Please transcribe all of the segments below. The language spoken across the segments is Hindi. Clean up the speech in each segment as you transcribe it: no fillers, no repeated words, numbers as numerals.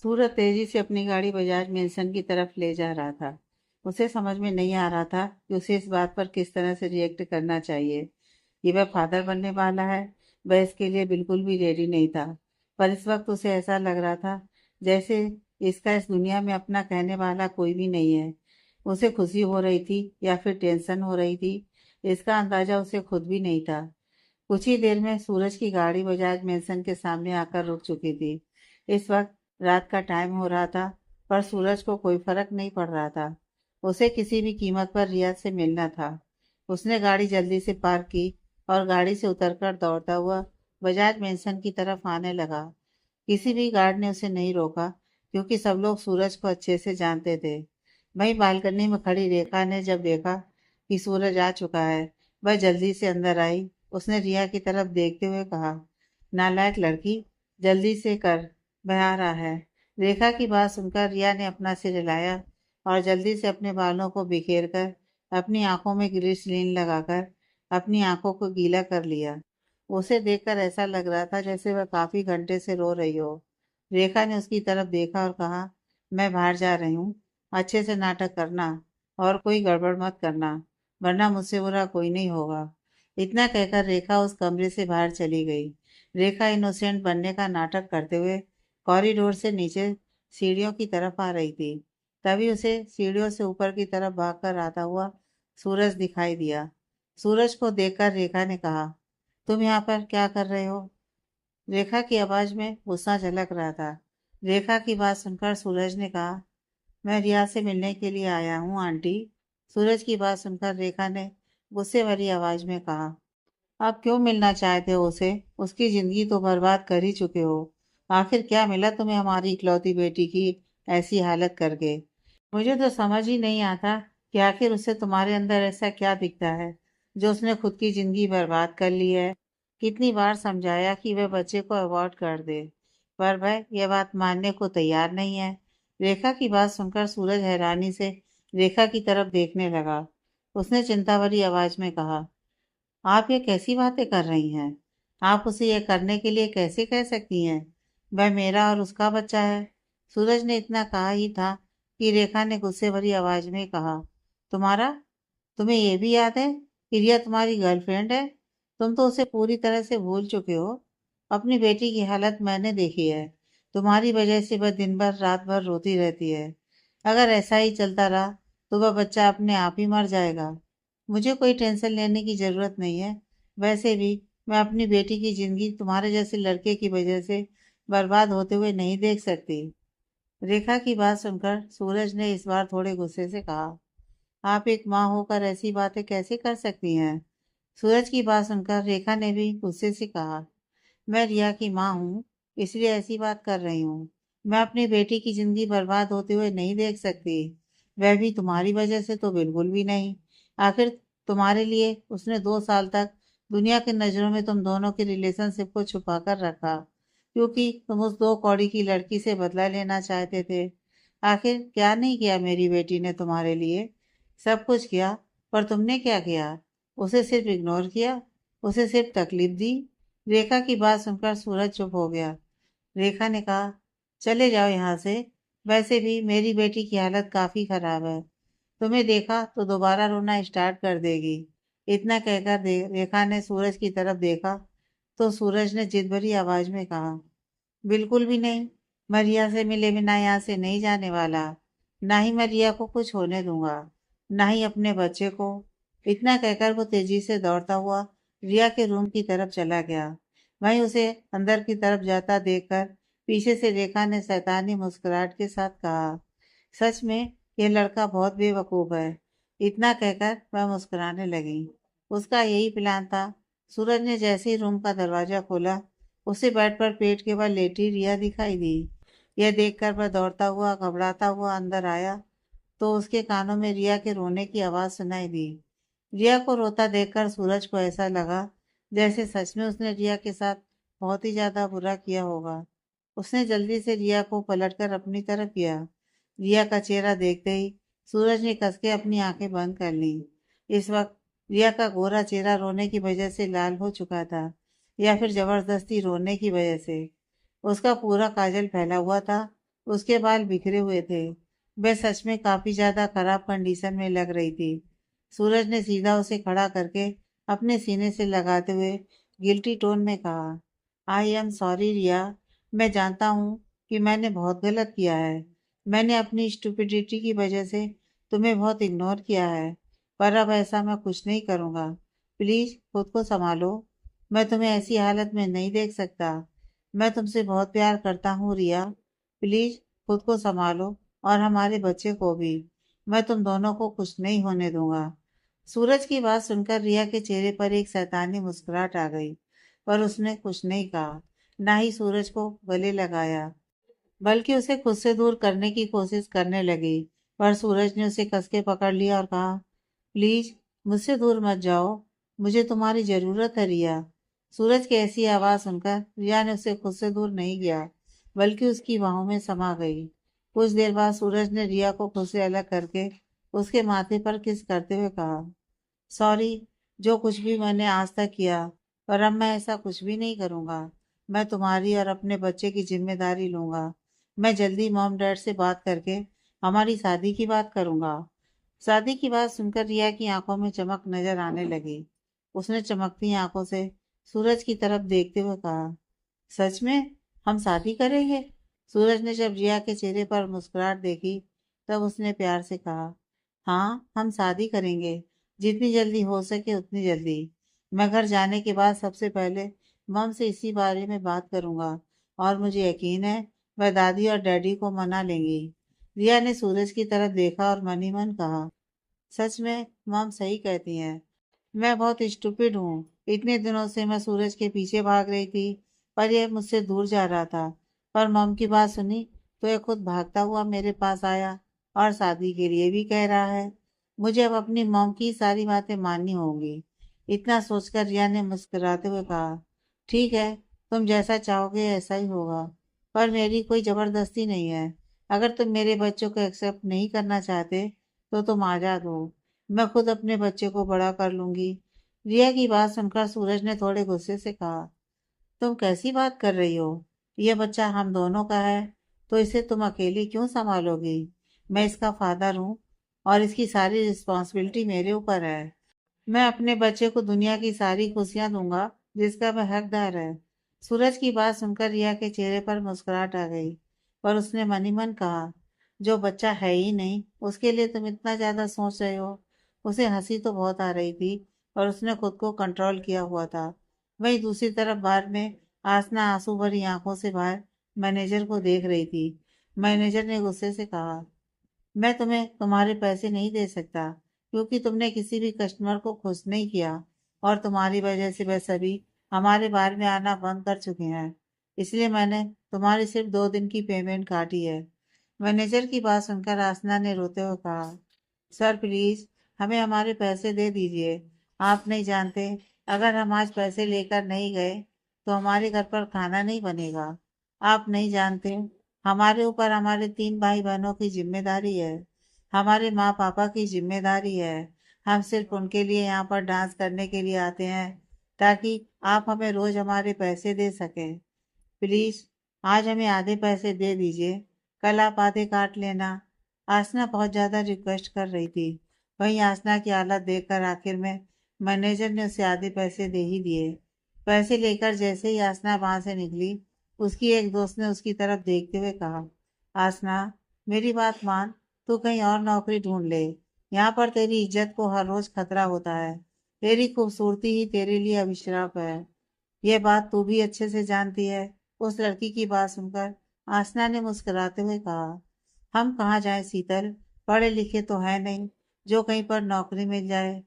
सूरज तेजी से अपनी गाड़ी बजाज मेंशन की तरफ ले जा रहा था। उसे समझ में नहीं आ रहा था कि उसे इस बात पर किस तरह से रिएक्ट करना चाहिए। कि वह फादर बनने वाला है, वह इसके लिए बिल्कुल भी रेडी नहीं था। पर इस वक्त उसे ऐसा लग रहा था जैसे इसका इस दुनिया में अपना कहने वाला कोई भी नहीं है। उसे खुशी हो रही थी या फिर टेंशन हो रही थी, इसका अंदाजा उसे खुद भी नहीं था। कुछ ही देर में सूरज की गाड़ी बजाज मेंशन के सामने आकर रुक चुकी थी। इस वक्त रात का टाइम हो रहा था, पर सूरज को कोई फर्क नहीं पड़ रहा था। उसे किसी भी कीमत पर रियाज से मिलना था। उसने गाड़ी जल्दी से पार्क की और गाड़ी से उतरकर दौड़ता हुआ बजाज मेंशन की तरफ आने लगा। किसी भी गार्ड ने उसे नहीं रोका, क्योंकि सब लोग सूरज को अच्छे से जानते थे। वहीं बालकनी में खड़ी रेखा ने जब देखा कि सूरज आ चुका है, वह जल्दी से अंदर आई। उसने रिया की तरफ देखते हुए कहा, नालायक लड़की, जल्दी से कर, वह आ रहा है। रेखा की बात सुनकर रिया ने अपना सिर हिलाया और जल्दी से अपने बालों को बिखेर कर अपनी आंखों में ग्लिसरीन लगाकर अपनी आंखों को गीला कर लिया। उसे देखकर ऐसा लग रहा था जैसे वह काफी घंटे से रो रही हो। रेखा ने उसकी तरफ देखा और कहा, मैं बाहर जा रही हूँ, अच्छे से नाटक करना और कोई गड़बड़ मत करना, वरना मुझसे बुरा कोई नहीं होगा। इतना कहकर रेखा उस कमरे से बाहर चली गई। रेखा इनोसेंट बनने का नाटक करते हुए कॉरिडोर से नीचे सीढ़ियों की तरफ आ रही थी। तभी उसे सीढ़ियों से ऊपर की तरफ भागकर आता हुआ सूरज दिखाई दिया। सूरज को देखकर रेखा ने कहा, तुम यहाँ पर क्या कर रहे हो? रेखा की आवाज में गुस्सा झलक रहा था। रेखा की बात सुनकर सूरज ने कहा, मैं रिया से मिलने के लिए आया हूँ आंटी। सूरज की बात सुनकर रेखा ने गुस्से भरी आवाज में कहा, आप क्यों मिलना चाहते हो उसे? उसकी जिंदगी तो बर्बाद कर ही चुके हो। आखिर क्या मिला तुम्हें हमारी इकलौती बेटी की ऐसी हालत करके? मुझे तो समझ ही नहीं आता कि आखिर उसे तुम्हारे अंदर ऐसा क्या दिखता है जो उसने खुद की जिंदगी बर्बाद कर ली है। कितनी बार समझाया कि वह बच्चे को अवॉइड कर दे, पर वह यह बात मानने को तैयार नहीं है। रेखा की बात सुनकर सूरज हैरानी से रेखा की तरफ देखने लगा। उसने चिंता भरी आवाज में कहा, आप ये कैसी बातें कर रही हैं? आप उसे ये करने के लिए कैसे कह सकती हैं? वह मेरा और उसका बच्चा है। सूरज ने इतना कहा ही था कि रेखा ने गुस्से भरी आवाज में कहा, तुम्हारा? तुम्हें ये भी याद है कि रिया तुम्हारी गर्लफ्रेंड है? तुम तो उसे पूरी तरह से भूल चुके हो। अपनी बेटी की हालत मैंने देखी है। तुम्हारी वजह से वह दिन भर रात भर रोती रहती है। अगर ऐसा ही चलता रहा तो वह बच्चा अपने आप ही मर जाएगा। मुझे कोई टेंशन लेने की जरूरत नहीं है। वैसे भी मैं अपनी बेटी की जिंदगी तुम्हारे जैसे लड़के की वजह से बर्बाद होते हुए नहीं देख सकती। रेखा की बात सुनकर सूरज ने इस बार थोड़े गुस्से से कहा, आप एक माँ होकर ऐसी बातें कैसे कर सकती हैं? सूरज की बात सुनकर रेखा ने भी गुस्से से कहा, मैं रिया की माँ हूँ, इसलिए ऐसी बात कर रही हूँ। मैं अपनी बेटी की जिंदगी बर्बाद होते हुए नहीं देख सकती। वह भी तुम्हारी वजह से तो बिल्कुल भी नहीं। आखिर तुम्हारे लिए उसने 2 साल तक दुनिया की नजरों में तुम दोनों के रिलेशनशिप को छुपा कर रखा, क्योंकि तुम उस 2 कौड़ी की लड़की से बदला लेना चाहते थे। आखिर क्या नहीं किया मेरी बेटी ने तुम्हारे लिए? सब कुछ किया, पर तुमने क्या किया? उसे सिर्फ इग्नोर किया, उसे सिर्फ तकलीफ दी। रेखा की बात सुनकर सूरज चुप हो गया। रेखा ने कहा, चले जाओ यहाँ से। वैसे भी मेरी बेटी की हालत काफी खराब है, तुम्हें देखा तो दोबारा रोना स्टार्ट कर देगी। इतना कहकर रेखा ने सूरज की तरफ देखा तो सूरज ने जिद भरी आवाज में कहा, बिल्कुल भी नहीं। मैं रिया से मिले बिना यहाँ से नहीं जाने वाला। ना ही मैं रिया को कुछ होने दूंगा, ना ही अपने बच्चे को। इतना कहकर वो तेजी से दौड़ता हुआ रिया के रूम की तरफ चला गया। वहीं उसे अंदर की तरफ जाता देखकर पीछे से रेखा ने शैतानी मुस्कुराहट के साथ कहा, सच में ये लड़का बहुत बेवकूफ है। इतना कहकर वह मुस्कुराने लगी। उसका यही प्लान था। सूरज ने जैसे ही रूम का दरवाजा खोला, उसे बेड पर पेट के बल लेटी रिया दिखाई दी। यह देखकर वह दौड़ता हुआ घबराता हुआ अंदर आया तो उसके कानों में रिया के रोने की आवाज सुनाई दी। रिया को रोता देखकर सूरज को ऐसा लगा जैसे सच में उसने रिया के साथ बहुत ही ज्यादा बुरा किया होगा। उसने जल्दी से रिया को पलटकर अपनी तरफ किया। रिया का चेहरा देखते ही सूरज ने कस के अपनी आंखें बंद कर ली। इस वक्त रिया का गोरा चेहरा रोने की वजह से लाल हो चुका था, या फिर जबरदस्ती रोने की वजह से। उसका पूरा काजल फैला हुआ था। उसके बाल बिखरे हुए थे। वह सच में काफी ज्यादा खराब कंडीशन में लग रही थी। सूरज ने सीधा उसे खड़ा करके अपने सीने से लगाते हुए गिल्टी टोन में कहा, आई एम सॉरी रिया। मैं जानता हूँ कि मैंने बहुत गलत किया है। मैंने अपनी स्टुपिडिटी की वजह से तुम्हें बहुत इग्नोर किया है। पर अब ऐसा मैं कुछ नहीं करूँगा। प्लीज खुद को संभालो। मैं तुम्हें ऐसी हालत में नहीं देख सकता। मैं तुमसे बहुत प्यार करता हूँ रिया। प्लीज खुद को संभालो और हमारे बच्चे को भी। मैं तुम दोनों को कुछ नहीं होने दूंगा। सूरज की बात सुनकर रिया के चेहरे पर एक शैतानी मुस्कुराहट आ गई, पर उसने कुछ नहीं कहा, ना ही सूरज को गले लगाया, बल्कि उसे खुद से दूर करने की कोशिश करने लगी। पर सूरज ने उसे कस के पकड़ लिया और कहा, प्लीज मुझसे दूर मत जाओ। मुझे तुम्हारी जरूरत है रिया। सूरज की ऐसी आवाज सुनकर रिया ने उसे खुद से दूर नहीं किया, बल्कि उसकी बाहों में समा गई। कुछ देर बाद सूरज ने रिया को खुद से अलग करके उसके माथे पर किस करते हुए कहा, सॉरी, जो कुछ भी मैंने आज तक किया, पर अब मैं ऐसा कुछ भी नहीं करूंगा। मैं तुम्हारी और अपने बच्चे की जिम्मेदारी लूंगा। मैं जल्दी मॉम डैड से बात करके हमारी शादी की बात करूंगा। शादी की बात सुनकर रिया की आंखों में चमक नजर आने लगी। उसने चमकती आंखों से सूरज की तरफ देखते हुए कहा, सच में हम शादी करेंगे? सूरज ने जब रिया के चेहरे पर मुस्कुराहट देखी, तब उसने प्यार से कहा, हाँ हम शादी करेंगे। जितनी जल्दी हो सके उतनी जल्दी। मैं घर जाने के बाद सबसे पहले मम से इसी बारे में बात करूंगा, और मुझे यकीन है वह दादी और डैडी को मना लेंगी। रिया ने सूरज की तरफ देखा और मन ही मन कहा, सच में मम सही कहती हैं। मैं बहुत स्टूपिड हूँ। इतने दिनों से मैं सूरज के पीछे भाग रही थी, पर यह मुझसे दूर जा रहा था। पर मम की बात सुनी तो यह खुद भागता हुआ मेरे पास आया और शादी के लिए भी कह रहा है। मुझे अब अपनी मम की सारी बातें माननी होंगी। इतना सोचकर रिया ने मुस्कुराते हुए कहा, ठीक है, तुम जैसा चाहोगे ऐसा ही होगा। पर मेरी कोई जबरदस्ती नहीं है। अगर तुम मेरे बच्चों को एक्सेप्ट नहीं करना चाहते तो तुम आजाद हो। मैं खुद अपने बच्चे को बड़ा कर लूंगी। रिया की बात सुनकर सूरज ने थोड़े गुस्से से कहा, तुम कैसी बात कर रही हो? यह बच्चा हम दोनों का है, तो इसे तुम अकेली क्यों संभालोगी? मैं इसका फादर हूँ और इसकी सारी रिस्पॉन्सिबिलिटी मेरे ऊपर है। मैं अपने बच्चे को दुनिया की सारी खुशियां दूंगा जिसका वह हकदार है। सूरज की बात सुनकर रिया के चेहरे पर मुस्कुराहट आ गई, पर उसने मन ही मन कहा, जो बच्चा है ही नहीं उसके लिए तुम इतना ज्यादा सोच रहे हो। उसे हंसी तो बहुत आ रही थी, पर उसने खुद को कंट्रोल किया हुआ था। वहीं दूसरी तरफ बार में आसना आंसू भरी आंखों से बाहर मैनेजर को देख रही थी। मैनेजर ने गुस्से से कहा, मैं तुम्हें तुम्हारे पैसे नहीं दे सकता, क्योंकि तुमने किसी भी कस्टमर को खुश नहीं किया, और तुम्हारी वजह से वह सभी हमारे बार में आना बंद कर चुके हैं। इसलिए मैंने तुम्हारी सिर्फ 2 दिन की पेमेंट काटी है। मैनेजर की बात सुनकर आसना ने रोते हुए कहा, सर प्लीज हमें हमारे पैसे दे दीजिए। आप नहीं जानते, अगर हम आज पैसे लेकर नहीं गए तो हमारे घर पर खाना नहीं बनेगा। आप नहीं जानते, हमारे ऊपर हमारे 3 भाई बहनों की जिम्मेदारी है। हमारे माँ पापा की जिम्मेदारी है। हम सिर्फ उनके लिए यहाँ पर डांस करने के लिए आते हैं, ताकि आप हमें रोज हमारे पैसे दे सकें। प्लीज आज हमें आधे पैसे दे दीजिए, कल आप आधे काट लेना। आसना बहुत ज्यादा रिक्वेस्ट कर रही थी। वहीं आसना की हालत देखकर आखिर में मैनेजर ने उसे आधे पैसे दे ही दिए। पैसे लेकर जैसे ही आसना वहां से निकली, उसकी एक दोस्त ने उसकी तरफ देखते हुए कहा, आसना मेरी बात मान, तू कहीं और नौकरी ढूंढ ले। यहाँ पर तेरी इज्जत को हर रोज खतरा होता है। तेरी खूबसूरती ही तेरे लिए अभिशाप है। यह बात तू भी अच्छे से जानती है। उस लड़की की बात सुनकर आसना ने मुस्कुराते हुए कहा, हम कहाँ जाएं शीतल, पढ़े लिखे तो है नहीं जो कहीं पर नौकरी मिल जाए।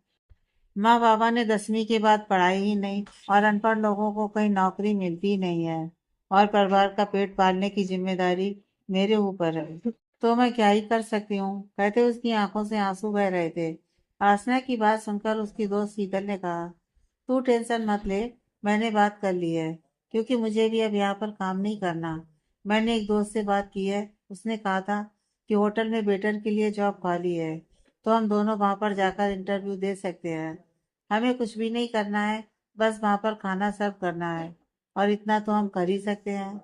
माँ बाबा ने 10वीं के बाद पढ़ाई ही नहीं, और अनपढ़ लोगों को कहीं नौकरी मिलती ही नहीं है। और परिवार का पेट पालने की जिम्मेदारी मेरे ऊपर है, तो मैं क्या ही कर सकती हूँ, कहते उसकी आंखों से आंसू बह रहे थे। आसना की बात सुनकर उसकी दोस्त शीतल ने कहा, तू टेंशन मत ले, मैंने बात कर ली है, क्योंकि मुझे भी अब यहाँ पर काम नहीं करना। मैंने एक दोस्त से बात की है, उसने कहा था कि होटल में वेटर के लिए जॉब खाली है, तो हम दोनों वहां पर जाकर इंटरव्यू दे सकते हैं। हमें कुछ भी नहीं करना है, बस वहां पर खाना सर्व करना है, और इतना तो हम कर ही सकते हैं।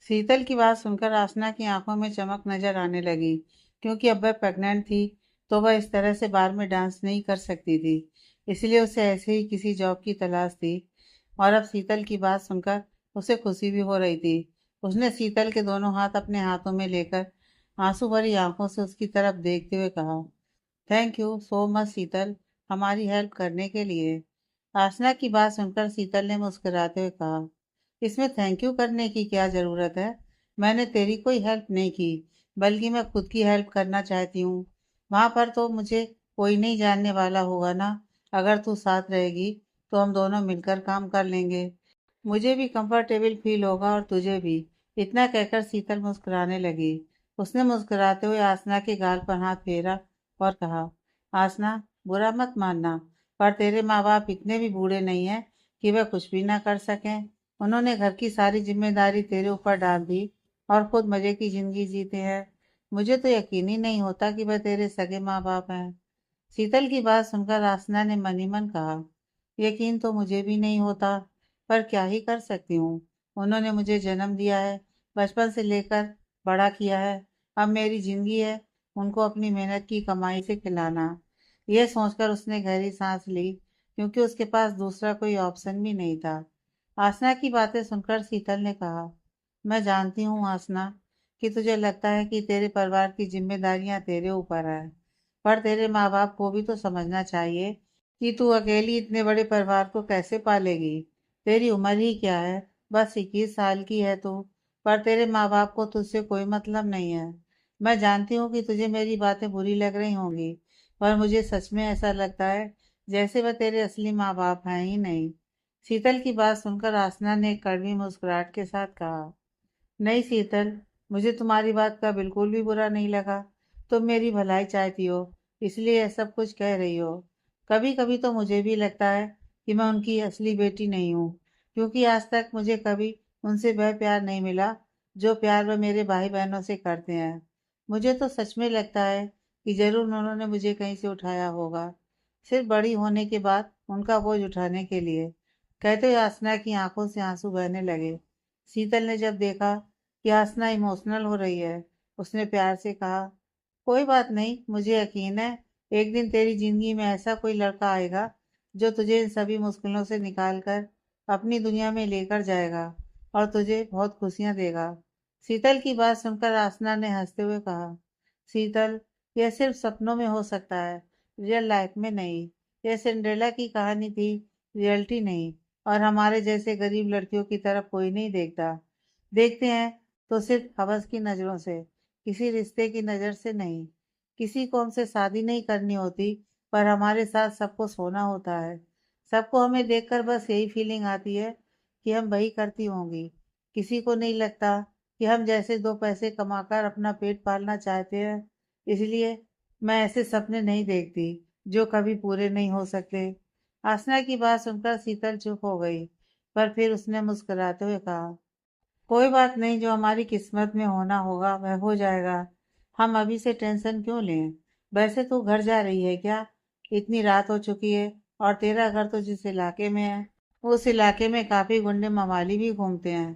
शीतल की बात सुनकर आसना की आंखों में चमक नजर आने लगी, क्योंकि अब वह प्रेग्नेंट थी तो वह इस तरह से बार में डांस नहीं कर सकती थी। इसलिए उसे ऐसे ही किसी जॉब की तलाश थी। और अब शीतल की बात सुनकर उसे खुशी भी हो रही थी। उसने शीतल के दोनों हाथ अपने हाथों में लेकर आंसू भरी आंखों से उसकी तरफ देखते हुए कहा, थैंक यू सो मच शीतल, हमारी हेल्प करने के लिए। आसना की बात सुनकर शीतल ने मुस्कुराते हुए कहा, इसमें थैंक यू करने की क्या ज़रूरत है। मैंने तेरी कोई हेल्प नहीं की, बल्कि मैं खुद की हेल्प करना चाहती हूँ। वहाँ पर तो मुझे कोई नहीं जानने वाला होगा ना। अगर तू साथ रहेगी तो हम दोनों मिलकर काम कर लेंगे। मुझे भी कंफर्टेबल फील होगा और तुझे भी। इतना कहकर शीतल मुस्कुराने लगी। उसने मुस्कुराते हुए आसना के गाल पर हाथ फेरा और कहा, आसना, बुरा मत मानना, पर तेरे माँ बाप इतने भी बूढ़े नहीं हैं कि वह कुछ भी ना कर सकें। उन्होंने घर की सारी जिम्मेदारी तेरे ऊपर डाल दी और खुद मजे की जिंदगी जीते हैं। मुझे तो यकीन ही नहीं होता कि वह तेरे सगे माँ बाप हैं। शीतल की बात सुनकर आसना ने मन ही मन कहा, यकीन तो मुझे भी नहीं होता, पर क्या ही कर सकती हूँ। उन्होंने मुझे जन्म दिया है, बचपन से लेकर बड़ा किया है। अब मेरी जिंदगी है उनको अपनी मेहनत की कमाई से खिलाना। यह सोचकर उसने गहरी सांस ली, क्योंकि उसके पास दूसरा कोई ऑप्शन भी नहीं था। आसना की बातें सुनकर शीतल ने कहा, मैं जानती हूँ आसना कि तुझे लगता है कि तेरे परिवार की जिम्मेदारियां तेरे ऊपर है, पर तेरे माँ बाप को भी तो समझना चाहिए कि तू अकेली इतने बड़े परिवार को कैसे पालेगी। तेरी उम्र ही क्या है, बस 21 साल की है तू। पर तेरे माँ बाप को तुझसे कोई मतलब नहीं है। मैं जानती हूँ कि तुझे मेरी बातें बुरी लग रही होंगी, पर मुझे सच में ऐसा लगता है जैसे वह तेरे असली माँ बाप हैं ही नहीं। शीतल की बात सुनकर आसना ने एक कड़वी मुस्कुराहट के साथ कहा, नहीं शीतल, मुझे तुम्हारी बात का बिल्कुल भी बुरा नहीं लगा। तुम मेरी भलाई चाहती हो, इसलिए यह सब कुछ कह रही हो। कभी कभी तो मुझे भी लगता है कि मैं उनकी असली बेटी नहीं हूँ, क्योंकि आज तक मुझे कभी उनसे वह प्यार नहीं मिला जो प्यार वह मेरे भाई बहनों से करते हैं। मुझे तो सच में लगता है कि जरूर उन्होंने मुझे कहीं से उठाया होगा, सिर्फ बड़ी होने के बाद उनका बोझ उठाने के लिए। कहते हुए आसना की आंखों से आंसू बहने लगे। शीतल ने जब देखा कि आसना इमोशनल हो रही है, उसने प्यार से कहा, कोई बात नहीं, मुझे यकीन है एक दिन तेरी जिंदगी में ऐसा कोई लड़का आएगा जो तुझे इन सभी मुश्किलों से निकाल कर अपनी दुनिया में लेकर जाएगा और तुझे बहुत खुशियां देगा। शीतल की बात सुनकर आसना ने हंसते हुए कहा, शीतल, यह सिर्फ सपनों में हो सकता है, रियल लाइफ में नहीं। यह सिंड्रेला की कहानी थी, रियलिटी नहीं। और हमारे जैसे गरीब लड़कियों की तरफ कोई नहीं देखता। देखते हैं तो सिर्फ हवस की नज़रों से, किसी रिश्ते की नज़र से नहीं। किसी को हमसे शादी नहीं करनी होती, पर हमारे साथ सबको सोना होता है। सबको हमें देखकर बस यही फीलिंग आती है कि हम वही करती होंगी। किसी को नहीं लगता कि हम जैसे दो पैसे कमाकर अपना पेट पालना चाहते हैं। इसलिए मैं ऐसे सपने नहीं देखती जो कभी पूरे नहीं हो सकते। आसना की बात सुनकर शीतल चुप हो गई, पर फिर उसने मुस्कुराते हुए कहा, कोई बात नहीं, जो हमारी किस्मत में होना होगा वह हो जाएगा। हम अभी से टेंशन क्यों लें। वैसे तू घर जा रही है क्या? इतनी रात हो चुकी है, और तेरा घर तो जिस इलाके में है उस इलाके में काफी गुंडे मवाली भी घूमते हैं।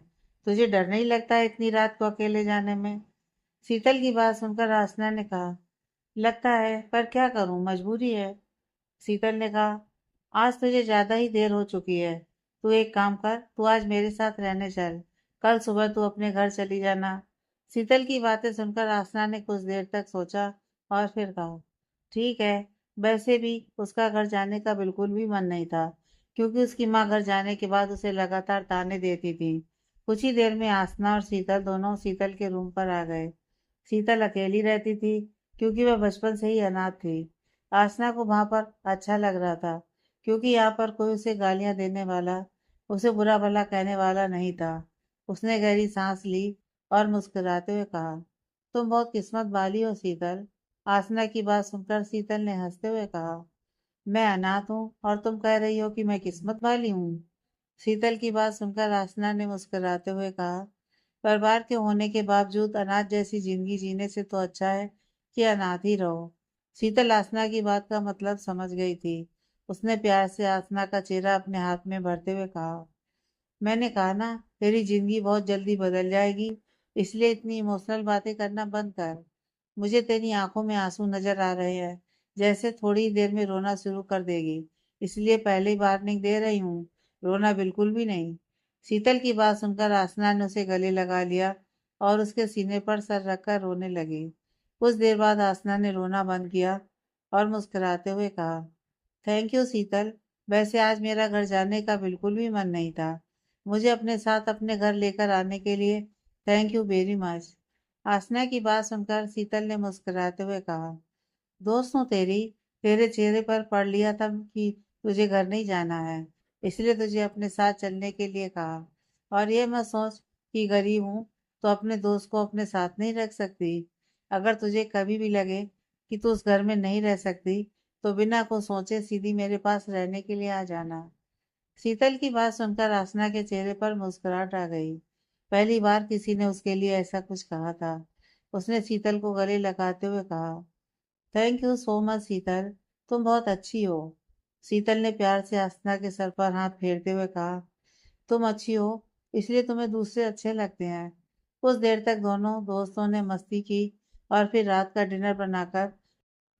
तुझे डर नहीं लगता है इतनी रात को अकेले जाने में? शीतल की बात सुनकर आसना ने कहा, लगता है, पर क्या करूं, मजबूरी है। शीतल ने कहा, आज तुझे ज्यादा ही देर हो चुकी है। तू एक काम कर, तू आज मेरे साथ रहने चल। कल सुबह तू अपने घर चली जाना। शीतल की बातें सुनकर आसना ने कुछ देर तक सोचा और फिर कहा, ठीक है। वैसे भी उसका घर जाने का बिल्कुल भी मन नहीं था, क्योंकि उसकी माँ घर जाने के बाद उसे लगातार ताने देती थी। कुछ ही देर में आसना और शीतल दोनों शीतल के रूम पर आ गए। शीतल अकेली रहती थी, क्योंकि वह बचपन से ही अनाथ थी। आसना को वहां पर अच्छा लग रहा था, क्योंकि यहाँ पर कोई उसे गालियां देने वाला, उसे बुरा भला कहने वाला नहीं था। उसने गहरी सांस ली और मुस्कुराते हुए कहा, तुम बहुत किस्मत वाली हो शीतल। आसना की बात सुनकर शीतल ने हंसते हुए कहा, मैं अनाथ हूँ और तुम कह रही हो कि मैं किस्मत वाली हूँ? शीतल की बात सुनकर आसना ने मुस्कुराते हुए कहा, परिवार के होने के बावजूद अनाथ जैसी जिंदगी जीने से तो अच्छा है कि अनाथ ही रहो। शीतल आसना की बात का मतलब समझ गई थी। उसने प्यार से आसना का चेहरा अपने हाथ में भरते हुए कहा, मैंने कहा ना, तेरी जिंदगी बहुत जल्दी बदल जाएगी, इसलिए इतनी इमोशनल बातें करना बंद कर। मुझे तेरी आंखों में आंसू नजर आ रहे हैं, जैसे थोड़ी ही देर में रोना शुरू कर देगी। इसलिए पहले ही वार्निंग दे रही हूँ, रोना बिल्कुल भी नहीं। शीतल की बात सुनकर आसना ने उसे गले लगा लिया और उसके सीने पर सर रखकर रोने लगी। कुछ देर बाद आसना ने रोना बंद किया और मुस्कुराते हुए कहा, थैंक यू शीतल। वैसे आज मेरा घर जाने का बिल्कुल भी मन नहीं था। मुझे अपने साथ अपने घर लेकर आने के लिए थैंक यू वेरी मच। आसना की बात सुनकर शीतल ने मुस्कुराते हुए कहा, दोस्त हूँ तेरी, तेरे चेहरे पर पढ़ लिया था कि तुझे घर नहीं जाना है, इसलिए तुझे अपने साथ चलने के लिए कहा। और ये मत सोच कि गरीब हूँ तो अपने दोस्त को अपने साथ नहीं रख सकती। अगर तुझे कभी भी लगे कि तू उस घर में नहीं रह सकती तो बिना कुछ सोचे सीधी मेरे पास रहने के लिए आ जाना। शीतल की बात सुनकर आसना के चेहरे पर मुस्कुराहट आ गई। पहली बार किसी ने उसके लिए ऐसा कुछ कहा था। उसने शीतल को गले लगाते हुए कहा, थैंक यू सो मच शीतल, तुम बहुत अच्छी हो। शीतल ने प्यार से आसना के सर पर हाथ फेरते हुए कहा, तुम अच्छी हो इसलिए तुम्हें दूसरे अच्छे लगते हैं। कुछ देर तक दोनों दोस्तों ने मस्ती की और फिर रात का डिनर बनाकर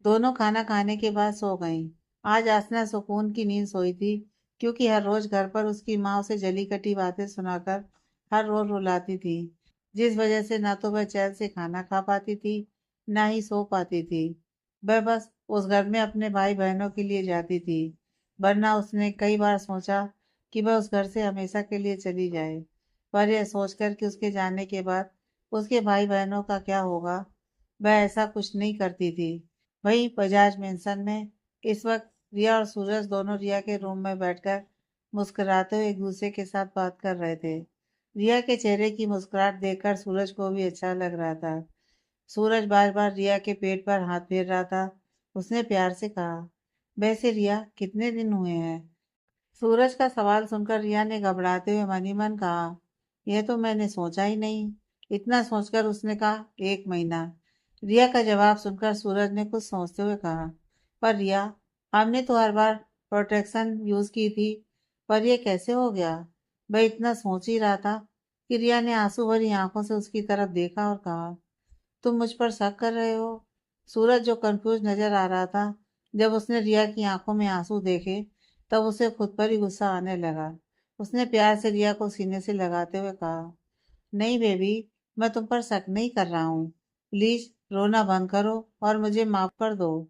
दोनों खाना खाने के बाद सो गईं। आज आसना सुकून की नींद सोई थी, क्योंकि हर रोज घर पर उसकी माँ उसे जली कटी बातें सुनाकर हर रोज रुलाती थी, जिस वजह से ना तो वह चैन से खाना खा पाती थी, ना ही सो पाती थी। वह बस उस घर में अपने भाई बहनों के लिए जाती थी, वरना उसने कई बार सोचा कि वह उस घर से हमेशा के लिए चली जाए। पर यह सोचकर कि उसके जाने के बाद उसके भाई बहनों का क्या होगा, वह ऐसा कुछ नहीं करती थी। वहीं बजाज मेंशन में इस वक्त रिया और सूरज दोनों रिया के रूम में बैठकर मुस्कुराते हुए एक दूसरे के साथ बात कर रहे थे। रिया के चेहरे की मुस्कुराहट देखकर सूरज को भी अच्छा लग रहा था। सूरज बार बार रिया के पेट पर हाथ फेर रहा था। उसने प्यार से कहा, वैसे रिया कितने दिन हुए हैं? सूरज का सवाल सुनकर रिया ने घबराते हुए मन ही मन कहा, यह तो मैंने सोचा ही नहीं। इतना सोचकर उसने कहा, 1 महीना। रिया का जवाब सुनकर सूरज ने कुछ सोचते हुए कहा, पर रिया, हमने तो हर बार प्रोटेक्शन यूज की थी, पर यह कैसे हो गया? वह इतना सोच ही रहा था कि रिया ने आंसू भरी आंखों से उसकी तरफ देखा और कहा, तुम मुझ पर शक कर रहे हो? सूरज जो कंफ्यूज नजर आ रहा था, जब उसने रिया की आंखों में आंसू देखे तब उसे खुद पर ही गुस्सा आने लगा। उसने प्यार से रिया को सीने से लगाते हुए कहा, नहीं बेबी, मैं तुम पर शक नहीं कर रहा हूँ। प्लीज रोना बंद करो और मुझे माफ कर दो।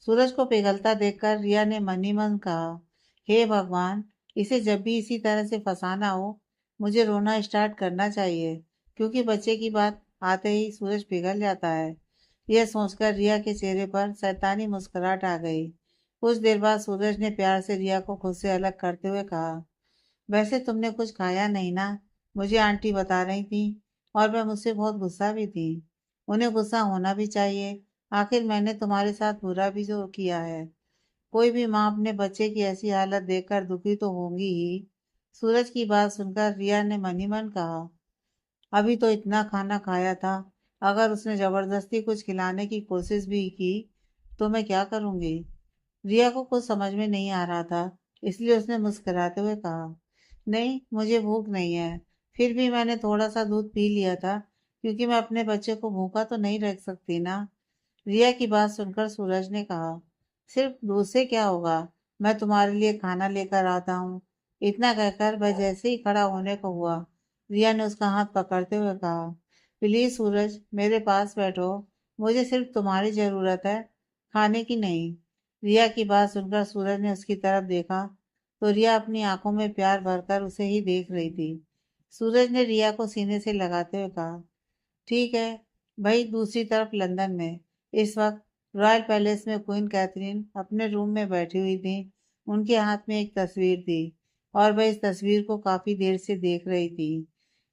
सूरज को पिघलता देखकर रिया ने मन ही मन कहा, हे भगवान, इसे जब भी इसी तरह से फंसाना हो मुझे रोना स्टार्ट करना चाहिए, क्योंकि बच्चे की बात आते ही सूरज पिघल जाता है। यह सोचकर रिया के चेहरे पर शैतानी मुस्कुराहट आ गई। कुछ देर बाद सूरज ने प्यार से रिया को खुद से अलग करते हुए कहा, वैसे तुमने कुछ खाया नहीं ना? मुझे आंटी बता रही थी और वह मुझसे बहुत गुस्सा भी थी। उन्हें गुस्सा होना भी चाहिए, आखिर मैंने तुम्हारे साथ बुरा भी जो किया है। कोई भी माँ अपने बच्चे की ऐसी हालत देखकर दुखी तो होगी ही। सूरज की बात सुनकर रिया ने मन ही मन कहा, अभी तो इतना खाना खाया था, अगर उसने जबरदस्ती कुछ खिलाने की कोशिश भी की तो मैं क्या करूंगी? रिया को कुछ समझ में नहीं आ रहा था, इसलिए उसने मुस्कुराते हुए कहा, नहीं, मुझे भूख नहीं है। फिर भी मैंने थोड़ा सा दूध पी लिया था, क्योंकि मैं अपने बच्चे को भूखा तो नहीं रख सकती ना। रिया की बात सुनकर सूरज ने कहा, सिर्फ दूध से क्या होगा, मैं तुम्हारे लिए खाना लेकर आता हूँ। इतना कहकर वह जैसे ही खड़ा होने को हुआ, रिया ने उसका हाथ पकड़ते हुए कहा, प्लीज सूरज, मेरे पास बैठो, मुझे सिर्फ तुम्हारी जरूरत है, खाने की नहीं। रिया की बात सुनकर सूरज ने उसकी तरफ देखा तो रिया अपनी आंखों में प्यार भरकर उसे ही देख रही थी। सूरज ने रिया को सीने से लगाते हुए कहा, ठीक है भाई। दूसरी तरफ लंदन में इस वक्त रॉयल पैलेस में क्वीन कैथरीन अपने रूम में बैठी हुई थी। उनके हाथ में एक तस्वीर थी और वह इस तस्वीर को काफी देर से देख रही थी।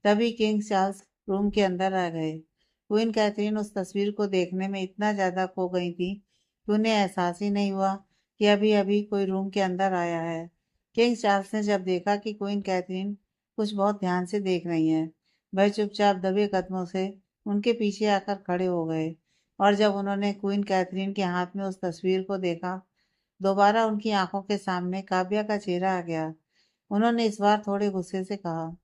तभी किंग चार्ल्स रूम के अंदर आ गए। क्वीन कैथरीन उस तस्वीर को देखने में इतना ज्यादा खो गई थी कि उन्हें एहसास ही नहीं हुआ कि अभी अभी कोई रूम के अंदर आया है। किंग चार्ल्स ने जब देखा कि क्वीन कैथरीन कुछ बहुत ध्यान से देख रही हैं, वह चुपचाप दबे कदमों से उनके पीछे आकर खड़े हो गए। और जब उन्होंने क्वीन कैथरीन के हाथ में उस तस्वीर को देखा, दोबारा उनकी आंखों के सामने काव्या का चेहरा आ गया। उन्होंने इस बार थोड़े गुस्से से कहा।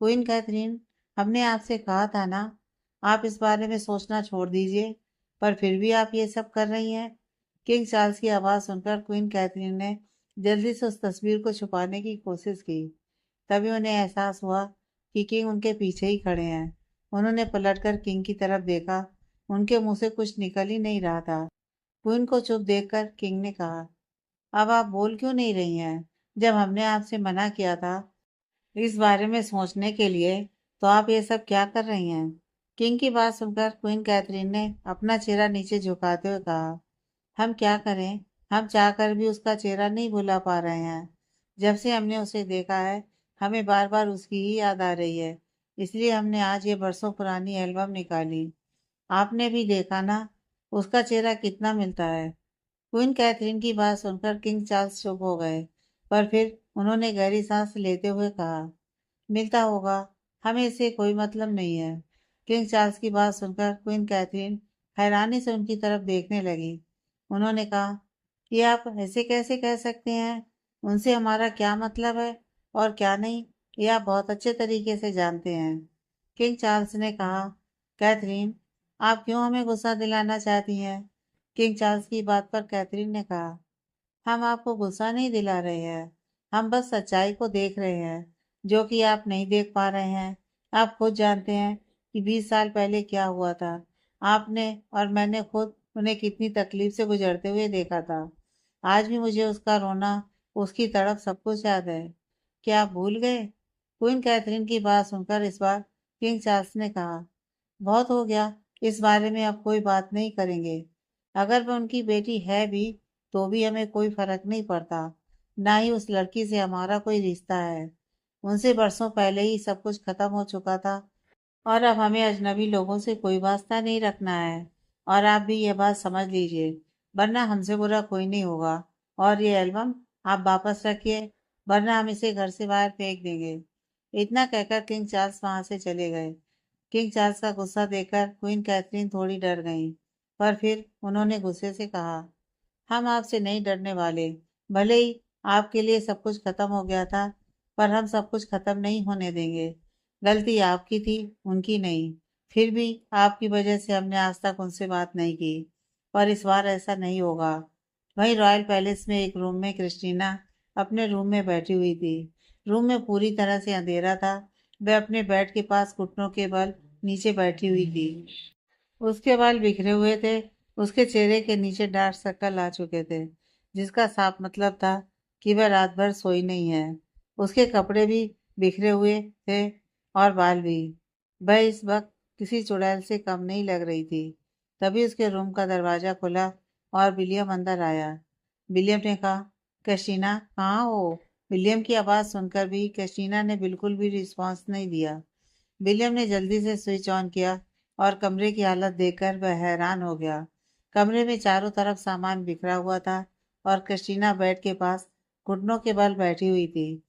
क्वीन कैथरीन, हमने आपसे कहा था ना, आप इस बारे में सोचना छोड़ दीजिए, पर फिर भी आप ये सब कर रही हैं। किंग चार्ल्स की आवाज़ सुनकर क्वीन कैथरीन ने जल्दी से उस तस्वीर को छुपाने की कोशिश की। तभी उन्हें एहसास हुआ कि किंग उनके पीछे ही खड़े हैं। उन्होंने पलटकर किंग की तरफ देखा। उनके मुंह से कुछ निकल ही नहीं रहा था। क्वीन को चुप देखकर किंग ने कहा, अब आप बोल क्यों नहीं रही हैं? जब हमने आपसे मना किया था इस बारे में सोचने के लिए, तो आप ये सब क्या कर रही हैं? किंग की बात सुनकर क्वीन कैथरीन ने अपना चेहरा नीचे झुकाते हुए कहा, हम क्या करें? हम चाहकर भी उसका चेहरा नहीं भुला पा रहे हैं। जब से हमने उसे देखा है, हमें बार बार उसकी ही याद आ रही है। इसलिए हमने आज ये बरसों पुरानी एल्बम निकाली। आपने भी देखा ना, उसका चेहरा कितना मिलता है। क्वीन कैथरीन की बात सुनकर किंग चार्ल्स चुप हो गए, पर फिर उन्होंने गहरी सांस लेते हुए कहा, मिलता होगा, हमें इससे कोई मतलब नहीं है। किंग चार्ल्स की बात सुनकर क्वीन कैथरीन हैरानी से उनकी तरफ देखने लगी। उन्होंने कहा, ये आप ऐसे कैसे कह सकते हैं? उनसे हमारा क्या मतलब है और क्या नहीं, ये आप बहुत अच्छे तरीके से जानते हैं। किंग चार्ल्स ने कहा, कैथरीन, आप क्यों हमें गुस्सा दिलाना चाहती हैं? किंग चार्ल्स की बात पर कैथरीन ने कहा, हम आपको गुस्सा नहीं दिला रहे हैं, हम बस सच्चाई को देख रहे हैं, जो कि आप नहीं देख पा रहे हैं। आप खुद जानते हैं कि 20 साल पहले क्या हुआ था। आपने और मैंने खुद उन्हें कितनी तकलीफ से गुजरते हुए देखा था। आज भी मुझे उसका रोना, उसकी तड़प सब कुछ याद है। क्या आप भूल गए? क्वीन कैथरीन की बात सुनकर इस बार किंग चार्ल्स ने कहा, बहुत हो गया, इस बारे में अब कोई बात नहीं करेंगे। अगर वह उनकी बेटी है भी, तो भी हमें कोई फर्क नहीं पड़ता। ना ही उस लड़की से हमारा कोई रिश्ता है। उनसे बरसों पहले ही सब कुछ खत्म हो चुका था और अब हमें अजनबी लोगों से कोई वास्ता नहीं रखना है। और आप भी ये बात समझ लीजिए, वरना हमसे बुरा कोई नहीं होगा। और ये एल्बम आप वापस रखिए, वरना हम इसे घर से बाहर फेंक देंगे। इतना कहकर किंग चार्ल्स वहां से चले गए। किंग चार्ल्स का गुस्सा देखकर क्वीन कैथरीन थोड़ी डर गई, पर फिर उन्होंने गुस्से से कहा, हम आपसे नहीं डरने वाले। भले ही आपके लिए सब कुछ खत्म हो गया था, पर हम सब कुछ खत्म नहीं होने देंगे। गलती आपकी थी, उनकी नहीं। फिर भी आपकी वजह से हमने आज तक उनसे बात नहीं की, पर इस बार ऐसा नहीं होगा। वहीं रॉयल पैलेस में एक रूम में क्रिस्टीना अपने रूम में बैठी हुई थी। रूम में पूरी तरह से अंधेरा था। वह अपने बेड के पास घुटनों के बल नीचे बैठी हुई थी। उसके बाल बिखरे हुए थे। उसके चेहरे के नीचे डार्क सर्कल आ चुके थे, जिसका साफ मतलब था कि वह रात भर सोई नहीं है। उसके कपड़े भी बिखरे हुए थे और बाल भी। वह इस वक्त किसी चुड़ैल से कम नहीं लग रही थी। तभी उसके रूम का दरवाजा खुला और विलियम अंदर आया। विलियम ने कहा, कैस्टीना कहाँ हो? विलियम की आवाज़ सुनकर भी कैस्टीना ने बिल्कुल भी रिस्पॉन्स नहीं दिया। विलियम ने जल्दी से स्विच ऑन किया और कमरे की हालत देखकर वह हैरान हो गया। कमरे में चारों तरफ सामान बिखरा हुआ था और क्रिस्टीना बेड के पास घुटनों के बल बैठी हुई थी।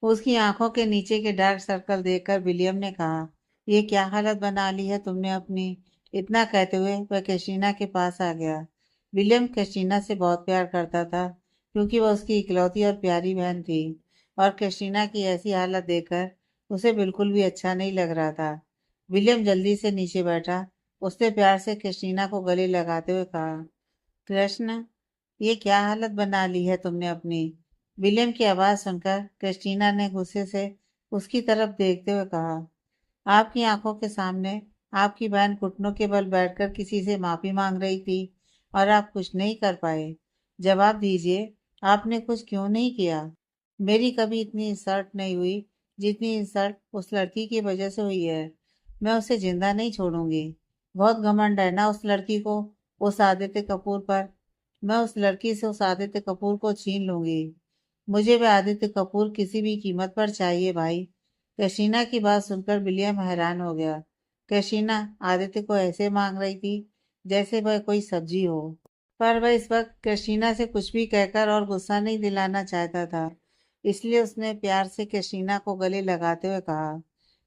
उसकी आंखों के नीचे के डार्क सर्कल देखकर विलियम ने कहा, ये क्या हालत बना ली है तुमने अपनी? इतना कहते हुए वह क्रिस्टीना के पास आ गया। विलियम क्रिस्टीना से बहुत प्यार करता था, क्योंकि वह उसकी इकलौती और प्यारी बहन थी। और क्रिस्टीना की ऐसी हालत देखकर उसे बिल्कुल भी अच्छा नहीं लग रहा था। विलियम जल्दी से नीचे बैठा। उसने प्यार से क्रिस्टीना को गले लगाते हुए कहा, कृष्ण, ये क्या हालत बना ली है तुमने अपनी? विलियम की आवाज़ सुनकर क्रिस्टीना ने गुस्से से उसकी तरफ देखते हुए कहा, आपकी आंखों के सामने आपकी बहन घुटनों के बल बैठकर किसी से माफी मांग रही थी और आप कुछ नहीं कर पाए। जवाब दीजिए, आपने कुछ क्यों नहीं किया? मेरी कभी इतनी इंसल्ट नहीं हुई जितनी इंसल्ट उस लड़की की वजह से हुई है। मैं उसे जिंदा नहीं छोड़ूंगी। बहुत घमंड है ना उस लड़की को, उस आदित्य कपूर पर। मैं उस लड़की से उस आदित्य कपूर को छीन लूंगी। मुझे वह आदित्य कपूर किसी भी कीमत पर चाहिए भाई। कैशीना की बात सुनकर विलियम हैरान हो गया। कैशीना आदित्य को ऐसे मांग रही थी जैसे वह कोई सब्जी हो। पर वह इस वक्त कैशीना से कुछ भी कहकर और गुस्सा नहीं दिलाना चाहता था। इसलिए उसने प्यार से कैशीना को गले लगाते हुए कहा,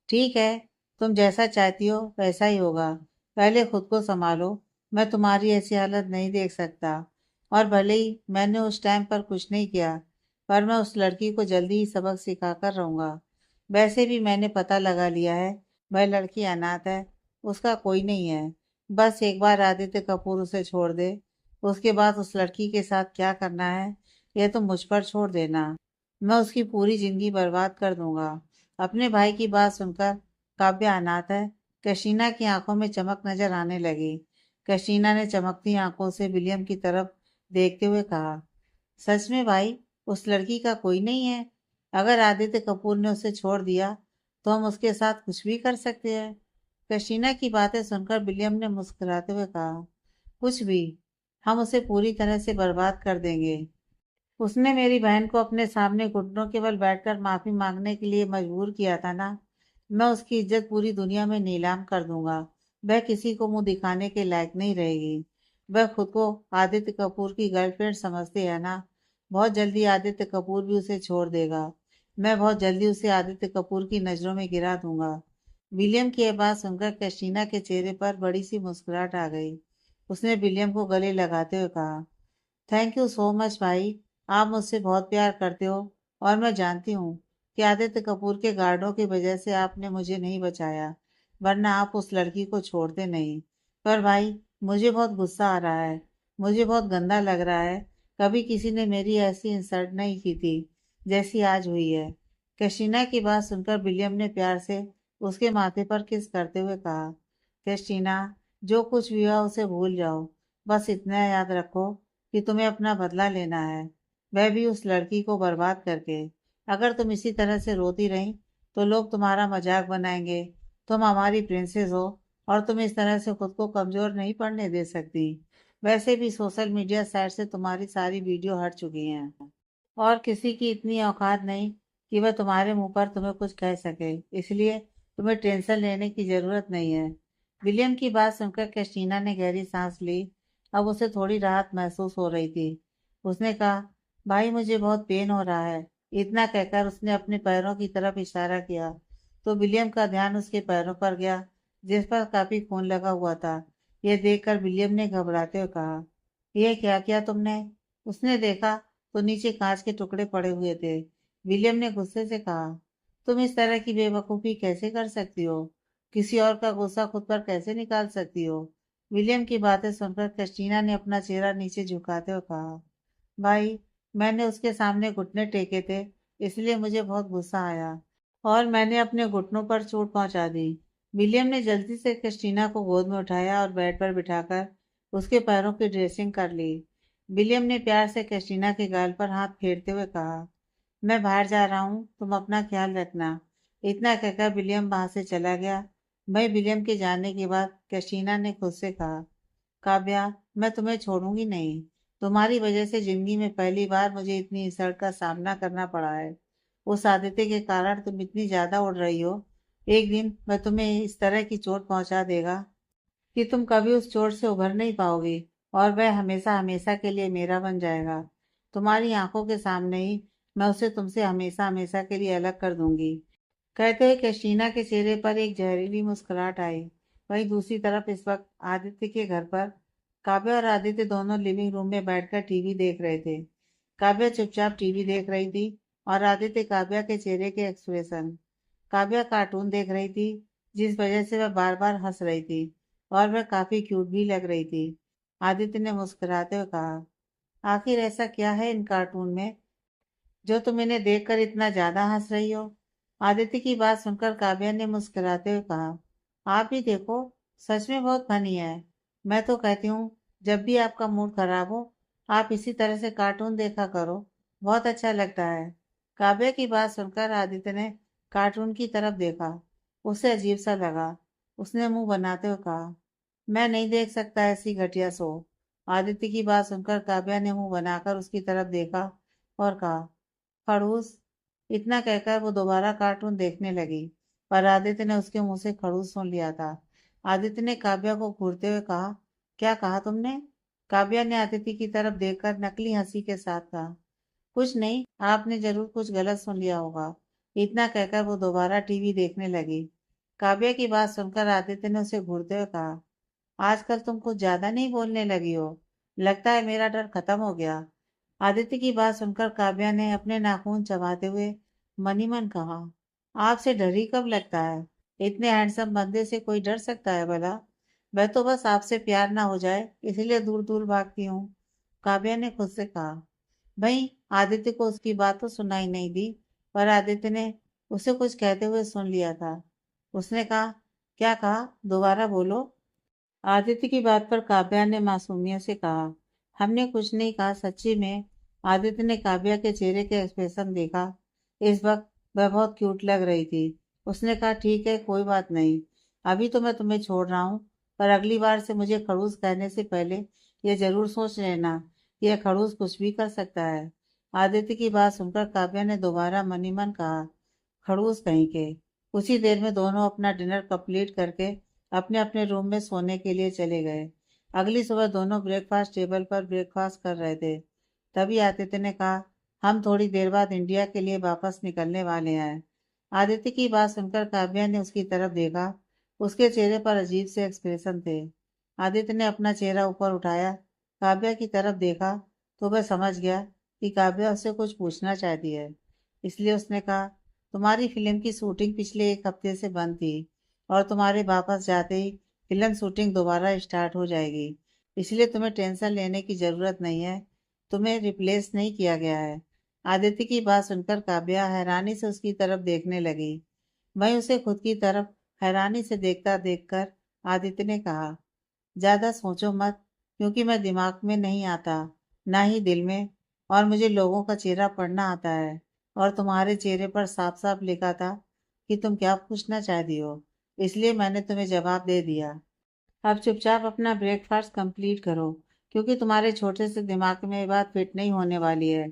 ठीक है, तुम जैसा चाहती हो वैसा ही होगा। पहले खुद को संभालो। मैं तुम्हारी ऐसी हालत नहीं देख सकता। और भले ही मैंने उस टाइम पर कुछ नहीं किया, पर मैं उस लड़की को जल्दी ही सबक सिखाकर रहूंगा। वैसे भी मैंने पता लगा लिया है, वह लड़की अनाथ है, उसका कोई नहीं है। बस एक बार आदित्य कपूर उसे छोड़ दे, उसके बाद उस लड़की के साथ क्या करना है यह तो मुझ पर छोड़ देना। मैं उसकी पूरी जिंदगी बर्बाद कर दूंगा। अपने भाई की बात सुनकर काव्य अनाथ है, कशीना की आंखों में चमक नजर आने लगी। कशीना ने चमकती आंखों से विलियम की तरफ देखते हुए कहा, सच में भाई, उस लड़की का कोई नहीं है? अगर आदित्य कपूर ने उसे छोड़ दिया तो हम उसके साथ कुछ भी कर सकते हैं। कशीना की बातें सुनकर विलियम ने मुस्कुराते हुए कहा, कुछ भी? हम उसे पूरी तरह से बर्बाद कर देंगे। उसने मेरी बहन को अपने सामने घुटनों के बल बैठकर माफी मांगने के लिए मजबूर किया था ना। मैं उसकी इज्जत पूरी दुनिया में नीलाम कर दूंगा। वह किसी को मुंह दिखाने के लायक नहीं रहेगी। वह खुद को आदित्य कपूर की गर्लफ्रेंड समझती है ना। बहुत जल्दी आदित्य कपूर भी उसे छोड़ देगा। मैं बहुत जल्दी उसे आदित्य कपूर की नजरों में गिरा दूंगा। विलियम की यह बात सुनकर कैटरीना के चेहरे पर बड़ी सी मुस्कुराहट आ गई। उसने विलियम को गले लगाते हुए कहा, थैंक यू सो मच भाई। आप मुझसे बहुत प्यार करते हो और मैं जानती हूँ कि आदित्य कपूर के गार्डों की वजह से आपने मुझे नहीं बचाया, वरना आप उस लड़की को छोड़ते नहीं। पर भाई, मुझे बहुत गुस्सा आ रहा है। मुझे बहुत गंदा लग रहा है। कभी किसी ने मेरी ऐसी इंसल्ट नहीं की थी जैसी आज हुई है। कैटरीना की बात सुनकर विलियम ने प्यार से उसके माथे पर किस करते हुए कहा, कैटरीना, जो कुछ भी हुआ उसे भूल जाओ। बस इतना याद रखो कि तुम्हें अपना बदला लेना है, वह भी उस लड़की को बर्बाद करके। अगर तुम इसी तरह से रोती रही तो लोग तुम्हारा मजाक बनाएंगे। तुम हमारी प्रिंसेस हो और तुम इस तरह से खुद को कमजोर नहीं पड़ने दे सकती। वैसे भी सोशल मीडिया साइट से तुम्हारी सारी वीडियो हट चुकी हैं और किसी की इतनी औकात नहीं कि वह तुम्हारे मुंह पर तुम्हें कुछ कह सके। इसलिए तुम्हें टेंशन लेने की जरूरत नहीं है। विलियम की बात सुनकर कैस्टीना ने गहरी सांस ली। अब उसे थोड़ी राहत महसूस हो रही थी। उसने कहा, भाई मुझे बहुत पेन हो रहा है। इतना कहकर उसने अपने पैरों की तरफ इशारा किया तो विलियम का ध्यान उसके पैरों पर गया, जिस पर काफी खून लगा हुआ था। यह देखकर विलियम ने घबराते हुए कहा, यह क्या किया तुमने? उसने देखा तो नीचे कांच के टुकड़े पड़े हुए थे। विलियम ने गुस्से से कहा, तुम इस तरह की बेवकूफी कैसे कर सकती हो? किसी और का गुस्सा खुद पर कैसे निकाल सकती हो? विलियम की बातें सुनकर क्रिस्टीना ने अपना चेहरा नीचे झुकाते हुए कहा, भाई, मैंने उसके सामने घुटने टेके थे, इसलिए मुझे बहुत गुस्सा आया और मैंने अपने घुटनों पर चोट पहुंचा दी। विलियम ने जल्दी से क्रिस्टीना को गोद में उठाया और बेड पर बिठाकर उसके पैरों की ड्रेसिंग कर ली। विलियम ने प्यार से क्रिस्टीना के गाल पर हाथ फेरते हुए कहा, मैं बाहर जा रहा हूँ, तुम अपना ख्याल रखना। इतना कहकर विलियम वहां से चला गया। वही विलियम के जाने के बाद क्रिस्टीना ने खुद से कहा, काव्या, मैं तुम्हें छोड़ूंगी नहीं। तुम्हारी वजह से जिंदगी में पहली बार मुझे इतनी इंसल्ट का सामना करना पड़ा है। उस आदित्य के कारण तुम इतनी ज्यादा उड़ रही हो। एक दिन वह तुम्हें इस तरह की चोट पहुंचा देगा कि तुम कभी उस चोट से उभर नहीं पाओगी और वह हमेशा हमेशा के लिए मेरा बन जाएगा। तुम्हारी आंखों के सामने ही मैं उसे तुमसे हमेशा हमेशा के लिए अलग कर दूंगी। कहते हुए कैटरीना के चेहरे पर एक जहरीली मुस्कुराहट आई। वहीं दूसरी तरफ इस वक्त आदित्य के घर पर काव्या और आदित्य दोनों लिविंग रूम में बैठकर टीवी देख रहे थे। काव्या चुपचाप टीवी देख रही थी और आदित्य काव्या के चेहरे के एक्सप्रेशन। काव्या कार्टून देख रही थी, जिस वजह से वह बार बार हंस रही थी और वह काफी क्यूट भी लग रही थी। आदित्य ने मुस्कुराते हुए कहा, आखिर ऐसा क्या है इन कार्टून में जो तुम इन्हें देखकर इतना ज्यादा हंस रही हो? आदित्य की बात सुनकर काव्या ने मुस्कुराते हुए कहा, आप भी देखो, सच में बहुत फनी है। मैं तो कहती हूँ, जब भी आपका मूड खराब हो, आप इसी तरह से कार्टून देखा करो, बहुत अच्छा लगता है। काव्या की बात सुनकर आदित्य ने कार्टून की तरफ देखा। उसे अजीब सा लगा। उसने मुंह बनाते हुए कहा, मैं नहीं देख सकता ऐसी घटिया शो। आदित्य की बात सुनकर काव्या ने मुंह बनाकर उसकी तरफ देखा और कहा, खड़ूस। इतना कहकर वो दोबारा कार्टून देखने लगी, पर आदित्य ने उसके मुंह से खड़ूस सुन लिया था। आदित्य ने काव्या को घूरते हुए कहा, क्या कहा तुमने? काव्या ने आदित्य की तरफ देखकर नकली हंसी के साथ कहा, कुछ नहीं, आपने जरूर कुछ गलत सुन लिया होगा। इतना कहकर वो दोबारा टीवी देखने लगी। काव्या की बात सुनकर आदित्य ने उसे घूरते हुए कहा, आजकल तुम कुछ ज्यादा नहीं बोलने लगी हो। लगता है मेरा डर खत्म हो गया। आदित्य की बात सुनकर काव्या ने अपने नाखून चबाते हुए मन ही मन कहा, आपसे डर ही कब लगता है? इतने हैंडसम बंदे से कोई डर सकता है भला? मैं तो बस आपसे प्यार ना हो जाए इसीलिए दूर दूर भागती हूँ। काव्या ने खुद से कहा। भाई आदित्य को उसकी बात तो सुनाई नहीं दी, पर आदित्य ने उसे कुछ कहते हुए सुन लिया था। उसने कहा, क्या कहा, दोबारा बोलो। आदित्य की बात पर काव्या ने मासूमियत से कहा, हमने कुछ नहीं कहा, सच्ची में। आदित्य ने काव्या के चेहरे के एक्सप्रेशन देखा। इस वक्त वह बहुत क्यूट लग रही थी। उसने कहा, ठीक है, कोई बात नहीं। अभी तो मैं तुम्हें छोड़ रहा हूँ, पर अगली बार से मुझे खड़ूस कहने से पहले यह जरूर सोच लेना कि यह खड़ूस कुछ भी कर सकता है। आदित्य की बात सुनकर काव्या ने दोबारा मन ही मन कहा, खड़ूस कहीं के। उसी देर में दोनों अपना डिनर कंप्लीट करके अपने अपने रूम में सोने के लिए चले गए। अगली सुबह दोनों ब्रेकफास्ट टेबल पर ब्रेकफास्ट कर रहे थे। तभी आदित्य ने कहा, हम थोड़ी देर बाद इंडिया के लिए वापस निकलने वाले हैं। आदित्य की बात सुनकर काव्या ने उसकी तरफ देखा। उसके चेहरे पर अजीब से एक्सप्रेशन थे। आदित्य ने अपना चेहरा ऊपर उठाया, काव्या की तरफ देखा, तो वह समझ गया कि काव्या उससे कुछ पूछना चाहती है। इसलिए उसने कहा, तुम्हारी फिल्म की शूटिंग पिछले एक हफ्ते से बंद थी और तुम्हारे वापस जाते ही फिल्म शूटिंग दोबारा स्टार्ट हो जाएगी। इसलिए तुम्हें टेंशन लेने की ज़रूरत नहीं है। तुम्हें रिप्लेस नहीं किया गया है। आदित्य की बात सुनकर काव्या हैरानी से उसकी तरफ देखने लगी। वहीं उसे खुद की तरफ हैरानी से देखता देखकर आदित्य ने कहा, ज़्यादा सोचो मत, क्योंकि मैं दिमाग में नहीं आता, ना ही दिल में, और मुझे लोगों का चेहरा पढ़ना आता है। और तुम्हारे चेहरे पर साफ साफ लिखा था कि तुम क्या पूछना चाहती हो, इसलिए मैंने तुम्हें जवाब दे दिया। अब चुपचाप अपना ब्रेकफास्ट कंप्लीट करो, क्योंकि तुम्हारे छोटे से दिमाग में ये बात फिट नहीं होने वाली है।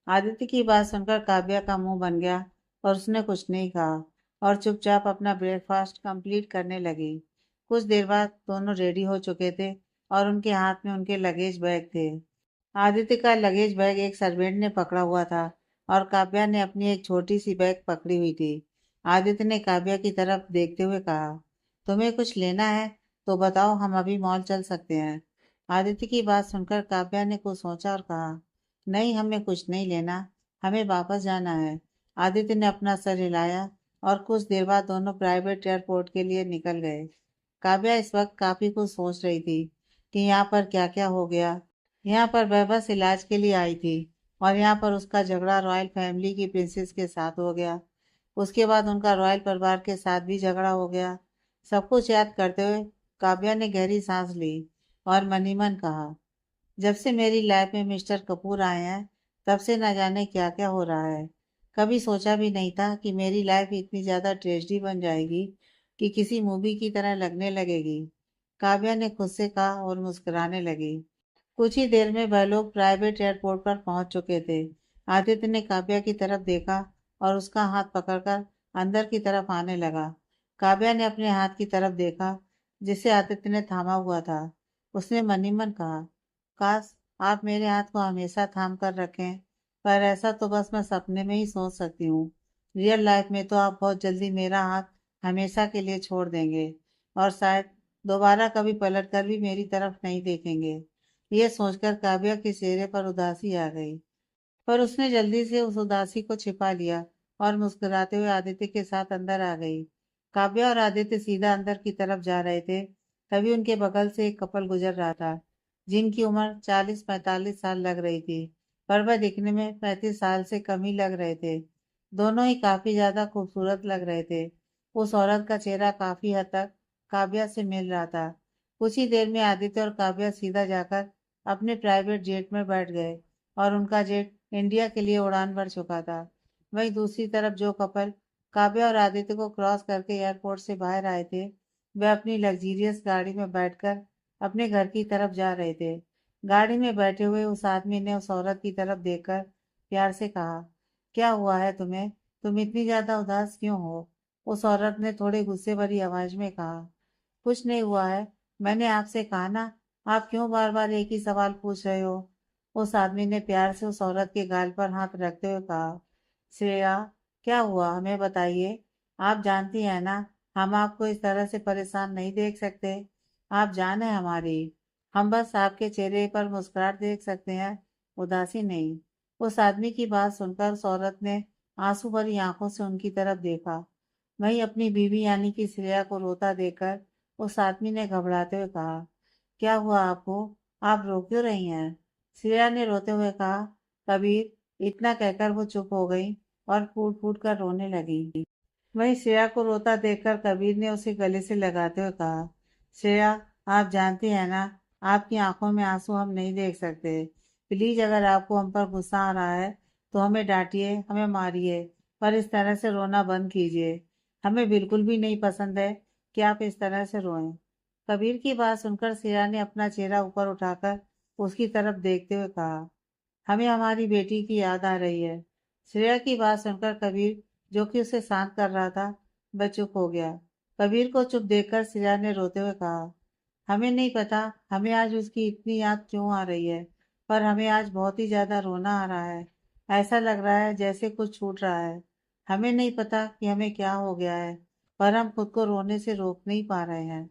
आदित्य की बात सुनकर काव्या का मुंह बन गया और उसने कुछ नहीं कहा और चुपचाप अपना ब्रेकफास्ट कंप्लीट करने लगी। कुछ देर बाद दोनों रेडी हो चुके थे और उनके हाथ में उनके लगेज बैग थे। आदित्य का लगेज बैग एक सर्वेंट ने पकड़ा हुआ था और काव्या ने अपनी एक छोटी सी बैग पकड़ी हुई थी। आदित्य ने काव्या की तरफ देखते हुए कहा, तुम्हें कुछ लेना है तो बताओ, हम अभी मॉल चल सकते हैं। आदित्य की बात सुनकर काव्या ने कुछ सोचा और कहा, नहीं, हमें कुछ नहीं लेना, हमें वापस जाना है। आदित्य ने अपना सर हिलाया और कुछ देर बाद दोनों प्राइवेट एयरपोर्ट के लिए निकल गए। काव्या इस वक्त काफी कुछ सोच रही थी कि यहाँ पर क्या क्या हो गया। यहाँ पर वह बस इलाज के लिए आई थी और यहाँ पर उसका झगड़ा रॉयल फैमिली की प्रिंसेस के साथ हो गया। उसके बाद उनका रॉयल परिवार के साथ भी झगड़ा हो गया। सब कुछ याद करते हुए काव्या ने गहरी सांस ली और मन ही मन कहा, जब से मेरी लाइफ में मिस्टर कपूर आए हैं, तब से न जाने क्या क्या हो रहा है। कभी सोचा भी नहीं था कि मेरी लाइफ इतनी ज़्यादा ट्रेजिडी बन जाएगी कि किसी मूवी की तरह लगने लगेगी। काव्या ने खुद से कहा और मुस्कुराने लगी। कुछ ही देर में वह लोग प्राइवेट एयरपोर्ट पर पहुंच चुके थे। आदित्य ने काव्या की तरफ देखा और उसका हाथ पकड़कर अंदर की तरफ आने लगा। काव्या ने अपने हाथ की तरफ देखा, जिसे आदित्य ने थामा हुआ था। उसने मन ही मन कहा, काश आप मेरे हाथ को हमेशा थाम कर रखें, पर ऐसा तो बस मैं सपने में ही सोच सकती हूँ। रियल लाइफ में तो आप बहुत जल्दी मेरा हाथ हमेशा के लिए छोड़ देंगे और शायद दोबारा कभी पलट कर भी मेरी तरफ नहीं देखेंगे। यह सोचकर काव्या के चेहरे पर उदासी आ गई, पर उसने जल्दी से उस उदासी को छिपा लिया और मुस्कुराते हुए आदित्य के साथ अंदर आ गई। काव्या और आदित्य सीधा अंदर की तरफ जा रहे थे, तभी उनके बगल से एक कपल गुजर रहा था, जिनकी उम्र 40-45 साल लग रही थी, पर वह दिखने में 35 साल से कम ही लग रहे थे। दोनों ही काफी ज्यादा खूबसूरत लग रहे थे। उस औरत का चेहरा काफी हद तक काव्या से मिल रहा था। कुछ ही देर में आदित्य और काव्या सीधा जाकर अपने प्राइवेट जेट में बैठ गए और उनका जेट इंडिया के लिए उड़ान भर चुका था। वहीं दूसरी तरफ जो कपल काव्या और आदित्य को क्रॉस करके एयरपोर्ट से बाहर आए थे, वे अपनी लग्जीरियस गाड़ी में बैठकर अपने घर की तरफ जा रहे थे। गाड़ी में बैठे हुए उस आदमी ने उस औरत की तरफ देखकर प्यार से कहा, क्या हुआ है तुम्हें? तुम इतनी ज्यादा उदास क्यों हो? उस औरत ने थोड़े गुस्से भरी आवाज में कहा, कुछ नहीं हुआ है। मैंने आपसे कहा ना, आप क्यों बार बार एक ही सवाल पूछ रहे हो? उस आदमी ने प्यार से उस औरत के गाल पर हाथ रखते हुए कहा, श्रेया, क्या हुआ, हमें बताइए। आप जानती हैं ना, हम आपको इस तरह से परेशान नहीं देख सकते। आप जान है हमारी। हम बस आपके चेहरे पर मुस्कुराहट देख सकते हैं, उदासी नहीं। उस आदमी की बात सुनकर उस औरत ने आंसू भरी आंखों से उनकी तरफ देखा। वहीं अपनी बीवी यानी कि श्रेया को रोता देखकर उस आदमी ने घबराते हुए कहा, क्या हुआ आपको? आप रो क्यों रही हैं? श्रेया ने रोते हुए कहा, कबीर। इतना कहकर वो चुप हो गई और फूट फूट कर रोने लगी। वहीं श्रेया को रोता देखकर कबीर ने उसे गले से लगाते हुए कहा, श्रेया, आप जानती हैं ना, आपकी आंखों में आंसू हम नहीं देख सकते। प्लीज, अगर आपको हम पर गुस्सा आ रहा है तो हमें डांटिए, हमें मारिए, पर इस तरह से रोना बंद कीजिए। हमें बिल्कुल भी नहीं पसंद है कि आप इस तरह से रोएं। कबीर की बात सुनकर श्रेया ने अपना चेहरा ऊपर उठाकर उसकी तरफ देखते हुए कहा, हमें हमारी बेटी की याद आ रही है। श्रेया की बात सुनकर कबीर, जो कि उसे शांत कर रहा था, वह चुप हो गया। कबीर को चुप देखकर श्रेया ने रोते हुए कहा, हमें नहीं पता हमें आज उसकी इतनी याद क्यों आ रही है, पर हमें आज बहुत ही ज्यादा रोना आ रहा है। ऐसा लग रहा है जैसे कुछ छूट रहा है। हमें नहीं पता कि हमें क्या हो गया है, पर हम खुद को रोने से रोक नहीं पा रहे हैं।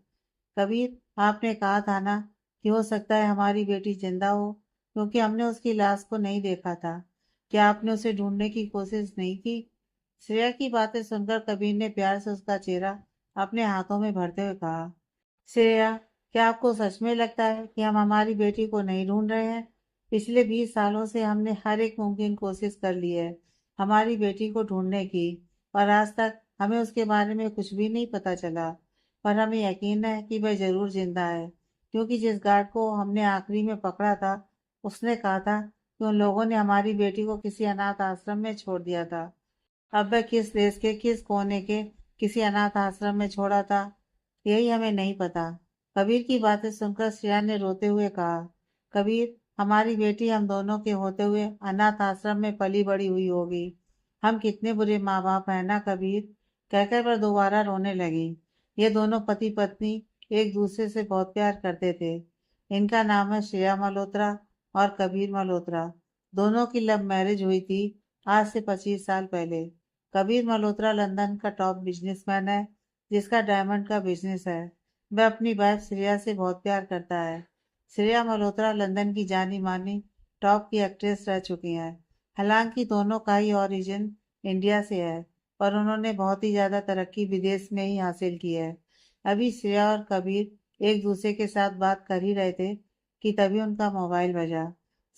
कबीर, आपने कहा था ना कि हो सकता है हमारी बेटी जिंदा हो, क्योंकि हमने उसकी लाश को नहीं देखा था। क्या आपने उसे ढूंढने की कोशिश नहीं की? श्रेया की बातें सुनकर कबीर ने प्यार से उसका चेहरा अपने हाथों में भरते हुए कहा, श्रेया, क्या आपको सच में लगता है कि हम हमारी बेटी को नहीं ढूंढ रहे हैं? पिछले 20 सालों से हमने हर एक मुमकिन कोशिश कर ली है हमारी बेटी को ढूंढने की, पर आज तक हमें उसके बारे में कुछ भी नहीं पता चला। पर हमें यकीन है कि वह जरूर जिंदा है, क्योंकि जिस गार्ड को हमने आखिरी में पकड़ा था, उसने कहा था कि उन लोगों ने हमारी बेटी को किसी अनाथ आश्रम में छोड़ दिया था। अब वह किस देश के किस कोने के किसी अनाथ आश्रम में छोड़ा था, यही हमें नहीं पता। कबीर की बातें सुनकर श्रेया ने रोते हुए कहा, कबीर, हमारी बेटी हम दोनों के होते हुए अनाथ आश्रम में पली बड़ी हुई होगी। हम कितने बुरे माँ बाप हैं ना कबीर। कहकर वह दोबारा रोने लगी। ये दोनों पति पत्नी एक दूसरे से बहुत प्यार करते थे। इनका नाम है श्रेया मल्होत्रा और कबीर मल्होत्रा। दोनों की लव मैरिज हुई थी आज से 25 साल पहले। कबीर मल्होत्रा लंदन का टॉप बिजनेसमैन है, जिसका डायमंड का बिजनेस है। वह अपनी वाइफ श्रेया से बहुत प्यार करता है। श्रेया मल्होत्रा लंदन की जानी मानी टॉप की एक्ट्रेस रह चुकी हैं। हालांकि दोनों का ही ओरिजिन इंडिया से है, पर उन्होंने बहुत ही ज्यादा तरक्की विदेश में ही हासिल की है। अभी श्रेया और कबीर एक दूसरे के साथ बात कर ही रहे थे कि तभी उनका मोबाइल बजा।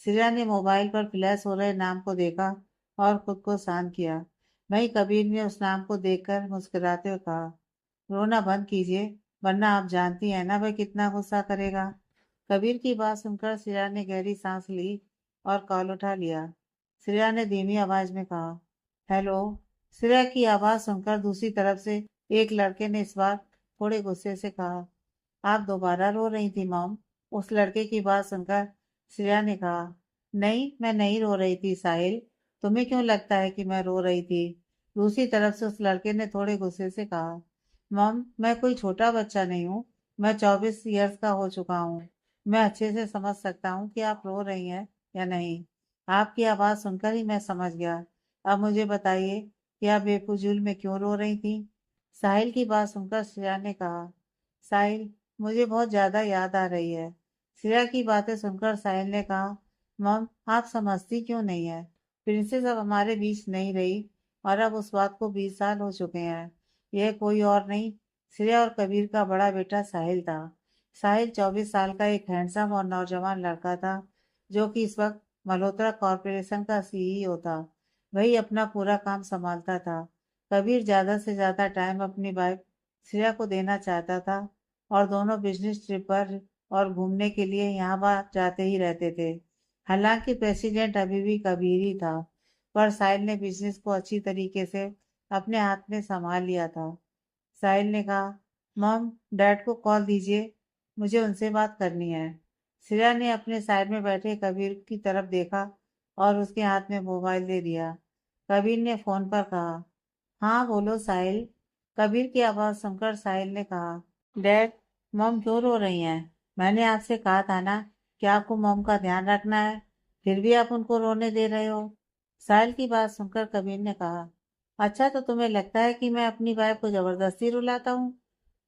श्रेया ने मोबाइल पर फ्लैश हो रहे नाम को देखा और खुद को शांत किया। वहीं कबीर ने उस नाम को देखकर मुस्कुराते हुए कहा, रोना बंद कीजिए, वरना आप जानती हैं ना वह कितना गुस्सा करेगा। कबीर की बात सुनकर श्रेया ने गहरी सांस ली और कॉल उठा लिया। श्रेया ने धीमी आवाज में कहा, हेलो। श्रेया की आवाज सुनकर दूसरी तरफ से एक लड़के ने इस बार थोड़े गुस्से से कहा, आप दोबारा रो रही थी मॉम? उस लड़के की बात सुनकर श्रेया ने कहा, नहीं, मैं नहीं रो रही थी साहिल। तुम्हें क्यों लगता है कि मैं रो रही थी? दूसरी तरफ से उस लड़के ने थोड़े गुस्से से कहा, मॉम, मैं कोई छोटा बच्चा नहीं हूँ। मैं 24 ईयर्स का हो चुका हूँ। मैं अच्छे से समझ सकता हूँ कि आप रो रही हैं या नहीं। आपकी आवाज़ सुनकर ही मैं समझ गया। अब मुझे बताइए कि आप बेफिजूल में क्यों रो रही थी? साहिल की बात सुनकर श्रेया ने कहा, साहिल, मुझे बहुत ज्यादा याद आ रही है। श्रेया की बातें सुनकर साहिल ने कहा, मम, आप समझती क्यों नहीं है? प्रिंसेस अब हमारे बीच नहीं रही, और अब उस बात को 20 साल हो चुके हैं। यह कोई और नहीं, श्रेया और कबीर का बड़ा बेटा साहिल था। साहिल 24 साल का एक हैंडसम और नौजवान लड़का था, जो कि इस वक्त मल्होत्रा कॉरपोरेशन का सीईओ था। वही अपना पूरा काम संभालता था। कबीर ज्यादा से ज्यादा टाइम अपनी वाइफ श्रेया को देना चाहता था, और दोनों बिजनेस ट्रिप पर और घूमने के लिए यहाँ वहाँ जाते ही रहते थे। हालांकि प्रेसिडेंट अभी भी कबीर ही था, पर साहिल ने बिजनेस को अच्छी तरीके से अपने हाथ में संभाल लिया था। साहिल ने कहा, मॉम, डैड को कॉल दीजिए, मुझे उनसे बात करनी है। श्रेया ने अपने साइड में बैठे कबीर की तरफ देखा और उसके हाथ में मोबाइल दे दिया। कबीर ने फोन पर कहा, हाँ बोलो साहिल। कबीर की आवाज़ सुनकर साहिल ने कहा, डैड, मॉम क्यों रो रही हैं? मैंने आपसे कहा था ना कि आपको मॉम का ध्यान रखना है, फिर भी आप उनको रोने दे रहे हो। साहिल की बात सुनकर कबीर ने कहा, अच्छा, तो तुम्हें लगता है कि मैं अपनी वाइफ को जबरदस्ती रुलाता हूँ?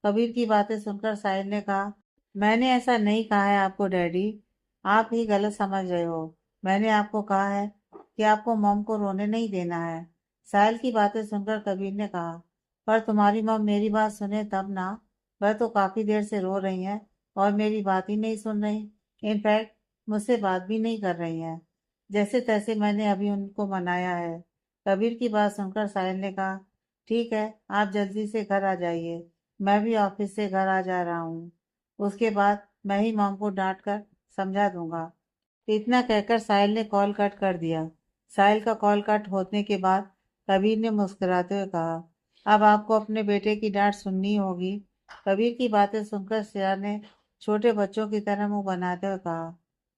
कबीर की बातें सुनकर साहिल ने कहा, मैंने ऐसा नहीं कहा है आपको डैडी, आप ही गलत समझ रहे हो। मैंने आपको कहा है कि आपको मॉम को रोने नहीं देना है। साहिल की बातें सुनकर कबीर ने कहा, पर तुम्हारी मॉम मेरी बात सुने तब ना। वह तो काफी देर से रो रही हैं और मेरी बात ही नहीं सुन रही। इनफैक्ट मुझसे बात भी नहीं कर रही हैं। जैसे तैसे मैंने अभी उनको मनाया है। कबीर की बात सुनकर साहिल ने कहा, ठीक है, आप जल्दी से घर आ जाइए। मैं भी ऑफिस से घर आ जा रहा हूँ। उसके बाद मैं ही मॉम को डांट कर समझा दूंगा। इतना कहकर साहिल ने कॉल कट कर दिया। साहिल का कॉल कट होने के बाद कबीर ने मुस्कुराते हुए कहा, अब आपको अपने बेटे की डांट सुननी होगी। कबीर की बातें सुनकर श्रेया ने छोटे बच्चों की तरह मुंह बनाते हुए कहा,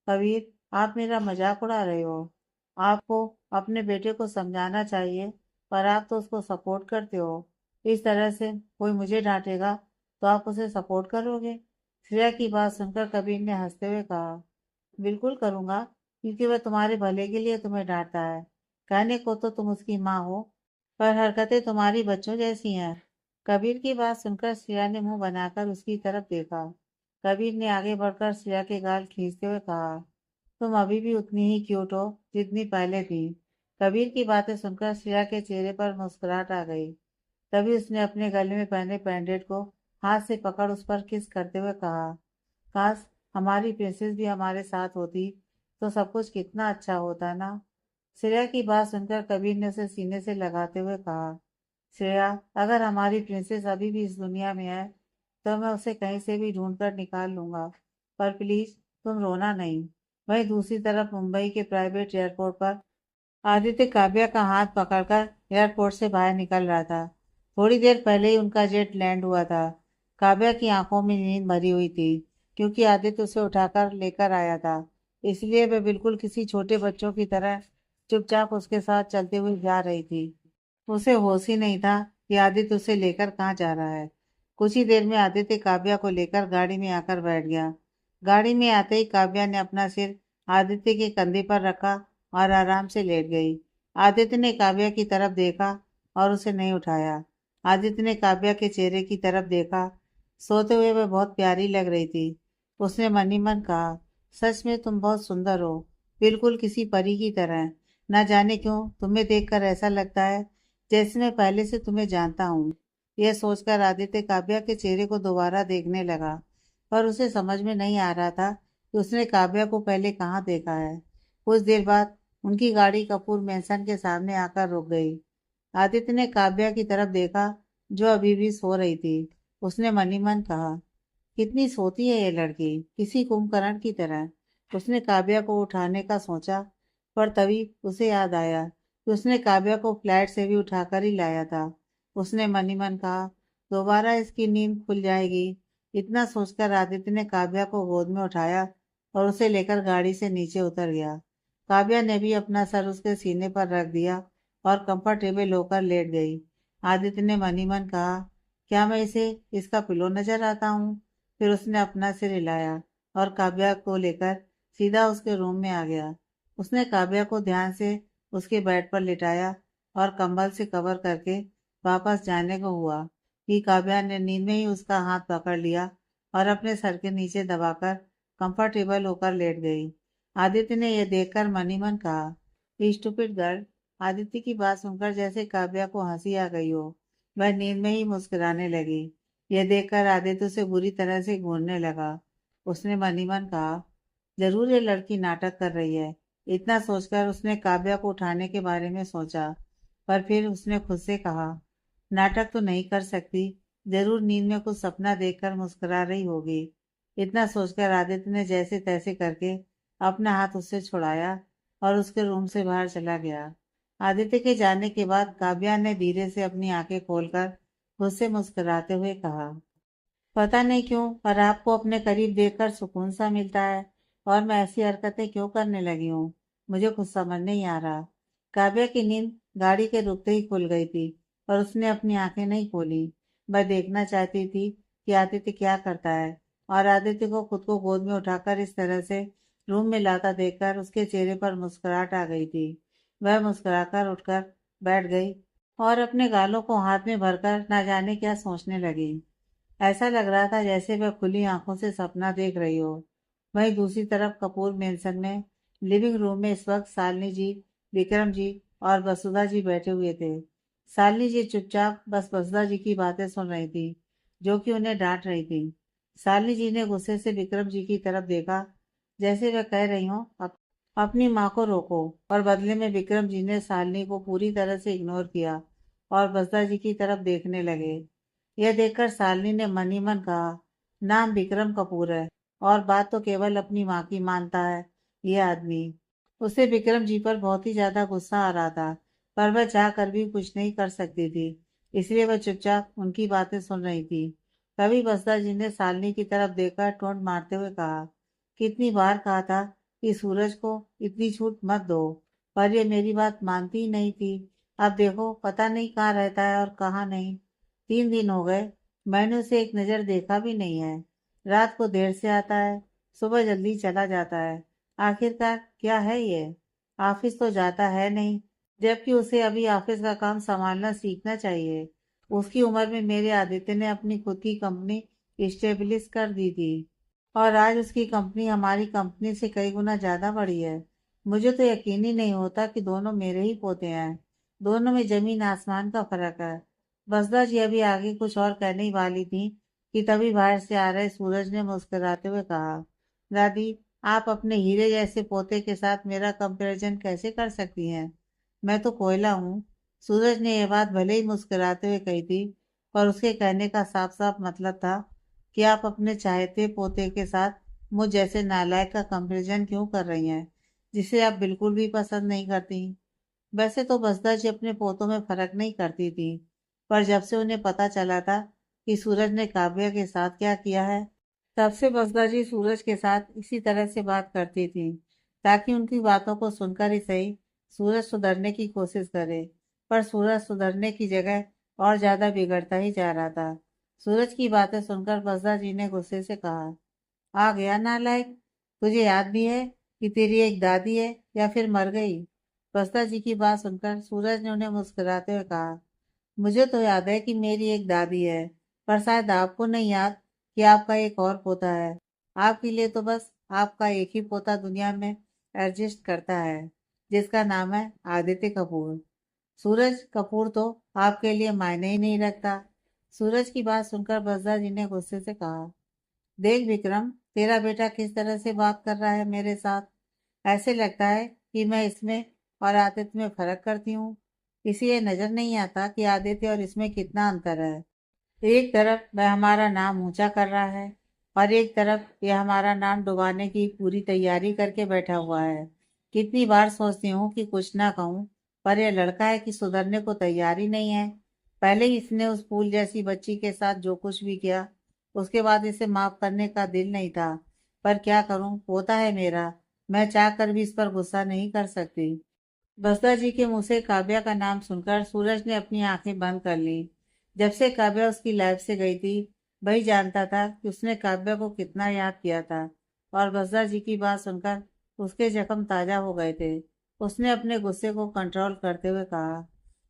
कबीर, आप मेरा मजाक उड़ा रहे हो। आपको अपने बेटे को समझाना चाहिए, पर आप तो उसको सपोर्ट करते हो। इस तरह से कोई मुझे डांटेगा तो आप उसे सपोर्ट करोगे? श्रेया की बात सुनकर कबीर ने हंसते हुए कहा, बिल्कुल करूंगा, क्योंकि वह तुम्हारे भले के लिए तुम्हें डांटता है। कहने को तो तुम उसकी माँ हो, पर हरकतें तुम्हारी बच्चों जैसी हैं। कबीर की बात सुनकर श्रेया ने मुंह बनाकर उसकी तरफ देखा। कबीर ने आगे बढ़कर श्रेया के गाल खींचते हुए कहा, तुम अभी भी उतनी ही क्यूट हो जितनी पहले थी। कबीर की बातें सुनकर श्रेया के चेहरे पर मुस्कुराहट आ गई। तभी उसने अपने गले में पहने पेंडेंट को हाथ से पकड़ उस पर किस करते हुए कहा, काश हमारी प्रिंसेस भी हमारे साथ होती तो सब कुछ कितना अच्छा होता ना। श्रेया की बात सुनकर कबीर ने उसे सीने से लगाते हुए कहा, श्रेया, अगर हमारी प्रिंसेस अभी भी इस दुनिया में है तो मैं उसे कहीं से भी ढूंढ कर निकाल लूंगा। पर प्लीज तुम रोना नहीं। वहीं दूसरी तरफ मुंबई के प्राइवेट एयरपोर्ट पर आदित्य काव्या का हाथ पकड़कर एयरपोर्ट से बाहर निकल रहा था। थोड़ी देर पहले ही उनका जेट लैंड हुआ था। काव्या की आंखों में नींद भरी हुई थी, क्योंकि आदित्य उसे उठाकर लेकर आया था। इसलिए वह बिल्कुल किसी छोटे बच्चों की तरह चुपचाप उसके साथ चलते हुए जा रही थी। उसे होश ही नहीं था कि आदित्य उसे लेकर कहाँ जा रहा है। कुछ ही देर में आदित्य काव्या को लेकर गाड़ी में आकर बैठ गया। गाड़ी में आते ही काव्या ने अपना सिर आदित्य के कंधे पर रखा और आराम से लेट गई। आदित्य ने काव्या की तरफ देखा और उसे नहीं उठाया। आदित्य ने काव्या के चेहरे की तरफ देखा। सोते हुए वह बहुत प्यारी लग रही थी। उसने मन ही मन कहा, सच में तुम बहुत सुंदर हो, बिल्कुल किसी परी की तरह। न जाने क्यों तुम्हें देखकर ऐसा लगता है जैसे मैं पहले से तुम्हें जानता हूँ। यह सोचकर आदित्य काव्या के चेहरे को दोबारा देखने लगा, पर उसे समझ में नहीं आ रहा था कि उसने काव्या को पहले कहाँ देखा है। कुछ देर बाद उनकी गाड़ी कपूर मैंसन के सामने आकर रुक गई। आदित्य ने काव्या की तरफ देखा, जो अभी भी सो रही थी। उसने मन ही मन कहा, कितनी सोती है ये लड़की, किसी कुंभकर्ण की तरह। उसने काव्या को उठाने का सोचा, पर तभी उसे याद आया कि उसने काव्या को फ्लैट से भी उठाकर ही लाया था। उसने मन ही मन कहा, दोबारा इसकी नींद खुल जाएगी। इतना सोचकर आदित्य ने काव्या को गोद में उठाया और उसे लेकर गाड़ी से नीचे उतर गया। काव्या ने भी अपना सर उसके सीने पर रख दिया और कंफर्टेबल होकर लेट गई। आदित्य ने मन ही मन कहा, क्या मैं इसे इसका पिलो नजर आता हूँ? फिर उसने अपना सिर हिलाया और काव्या को लेकर सीधा उसके रूम में आ गया। उसने काव्या को ध्यान से उसके बेड पर लिटाया और कंबल से कवर करके वापस जाने को हुआ कि काव्या ने नींद में ही उसका हाथ पकड़ लिया और अपने सर के नीचे दबाकर कंफर्टेबल होकर लेट गई। आदित्य ने यह देखकर मन ही मन कहा, स्टूपिड गर्ल। आदित्य की बात सुनकर जैसे काव्या को हंसी आ गई हो, वह नींद में ही मुस्कुराने लगी। यह देखकर आदित्य उसे बुरी तरह से घूरने लगा। उसने मन ही मन कहा, जरूर ये लड़की नाटक कर रही है। इतना सोचकर उसने काव्या को उठाने के बारे में सोचा, पर फिर उसने खुद से कहा, नाटक तो नहीं कर सकती, जरूर नींद में कुछ सपना देखकर मुस्कुरा रही होगी। इतना सोचकर आदित्य ने जैसे तैसे करके अपना हाथ उससे छुड़ाया और उसके रूम से बाहर चला गया। आदित्य के जाने के बाद काव्या ने धीरे से अपनी आंखें खोलकर खुद से मुस्कुराते हुए कहा, पता नहीं क्यों, पर आपको अपने करीब देखकर सुकून सा मिलता है और मैं ऐसी हरकतें क्यों करने लगी हूँ, मुझे कुछ समझ नहीं आ रहा। काव्या की नींद गाड़ी के रुकते ही खुल गई थी, पर उसने अपनी आंखें नहीं खोली। वह देखना चाहती थी कि आदित्य क्या करता है, और आदित्य को खुद को गोद में उठाकर इस तरह से रूम में लाता देखकर उसके चेहरे पर मुस्कुराहट आ गई थी। वह मुस्कुराकर उठकर बैठ गई और अपने गालों को हाथ में भरकर न जाने क्या सोचने लगी। ऐसा लग रहा था जैसे वह खुली आंखों से सपना देख रही हो। वहीं दूसरी तरफ कपूर मेंशन में लिविंग रूम में इस वक्त शालिनी जी, विक्रम जी और वसुधा जी बैठे हुए थे। शालिनी जी चुपचाप बस वसुधा जी की बातें सुन रही थी, जो कि उन्हें डांट रही थी। शालिनी जी ने गुस्से से विक्रम जी की तरफ देखा, जैसे वह कह रही हो अपनी माँ को रोको, और बदले में विक्रम जी ने शालिनी को पूरी तरह से इग्नोर किया और वसुधा जी की तरफ देखने लगे। यह देखकर शालिनी ने मन ही मन कहा, नाम विक्रम कपूर है और बात तो केवल अपनी माँ की मानता है ये आदमी। उसे विक्रम जी पर बहुत ही ज्यादा गुस्सा आ रहा था, पर वह चाह कर भी कुछ नहीं कर सकती थी, इसलिए वह चुपचाप उनकी बातें सुन रही थी। तभी वसुधा जी ने शालिनी की तरफ देखकर टोंट मारते हुए कहा, कितनी बार कहा था कि सूरज को इतनी छूट मत दो, पर ये मेरी बात मानती ही नहीं थी। अब देखो पता नहीं कहाँ रहता है और कहाँ नहीं। 3 दिन हो गए, मैंने उसे एक नज़र देखा भी नहीं है। रात को देर से आता है, सुबह जल्दी चला जाता है। आखिरकार क्या है ये? ऑफिस तो जाता है नहीं, जबकि उसे अभी ऑफिस का काम संभालना सीखना चाहिए। उसकी उम्र में मेरे आदित्य ने अपनी खुद की कंपनी इस्टेब्लिश कर दी थी, और आज उसकी कंपनी हमारी कंपनी से कई गुना ज्यादा बड़ी है। मुझे तो यकीन ही नहीं होता कि दोनों मेरे ही पोते हैं। दोनों में जमीन आसमान का फर्क है। बसदा जी अभी आगे कुछ और कहने ही वाली थी कि तभी बाहर से आ रहे सूरज ने मुस्कुराते हुए कहा, दादी, आप अपने हीरे जैसे पोते के साथ मेरा कंपैरिजन कैसे कर सकती हैं? मैं तो कोयला हूँ। सूरज ने यह बात भले ही मुस्कुराते हुए कही थी, पर उसके कहने का साफ साफ मतलब था कि आप अपने चाहते पोते के साथ मुझ जैसे नालायक का कंपैरिजन क्यों कर रही हैं, जिसे आप बिल्कुल भी पसंद नहीं करती। वैसे तो बसदा जी अपने पोतों में फर्क नहीं करती थी, पर जब से उन्हें पता चला था कि सूरज ने काव्या के साथ क्या किया है, तब से बसदा जी सूरज के साथ इसी तरह से बात करती थी, ताकि उनकी बातों को सुनकर ही सही सूरज सुधरने की कोशिश करे। पर सूरज सुधरने की जगह और ज्यादा बिगड़ता ही जा रहा था। सूरज की बातें सुनकर बसदा जी ने गुस्से से कहा, आ गया नालायक, तुझे याद भी है कि तेरी एक दादी है या फिर मर गई? बस्ता जी की बात सुनकर सूरज ने उन्हें मुस्कुराते हुए कहा, मुझे तो याद है कि मेरी एक दादी है, पर शायद आपको नहीं याद कि आपका एक और पोता है। आपके लिए तो बस आपका एक ही पोता दुनिया में एग्जिस्ट करता है, जिसका नाम है आदित्य कपूर। सूरज कपूर तो आपके लिए मायने ही नहीं रखता। सूरज की बात सुनकर बसदा जी ने गुस्से से कहा, देख विक्रम, तेरा बेटा किस तरह से बात कर रहा है मेरे साथ। ऐसे लगता है कि मैं इसमें और आदित्य में फर्क करती हूँ। इसे ये नजर नहीं आता कि आदित्य और इसमें कितना अंतर है। एक तरफ वह हमारा नाम ऊंचा कर रहा है, और एक तरफ यह हमारा नाम डुबाने की पूरी तैयारी करके बैठा हुआ है। कितनी बार सोचती हूँ कि कुछ ना कहूँ, पर यह लड़का है कि सुधरने को तैयार ही नहीं है। पहले ही इसने उस फूल जैसी बच्ची के साथ जो कुछ भी किया, उसके बाद इसे माफ करने का दिल नहीं था। पर क्या करूँ, पोता है मेरा, मैं चाह कर भी इस पर गुस्सा नहीं कर सकती। बसदा जी के मुंह से काव्या का नाम सुनकर सूरज ने अपनी आंखें बंद कर ली। जब से काव्या उसकी लाइफ से गई थी, वही जानता था कि उसने काव्या को कितना याद किया था, और बसदा जी की बात सुनकर उसके जख्म ताजा हो गए थे। उसने अपने गुस्से को कंट्रोल करते हुए कहा,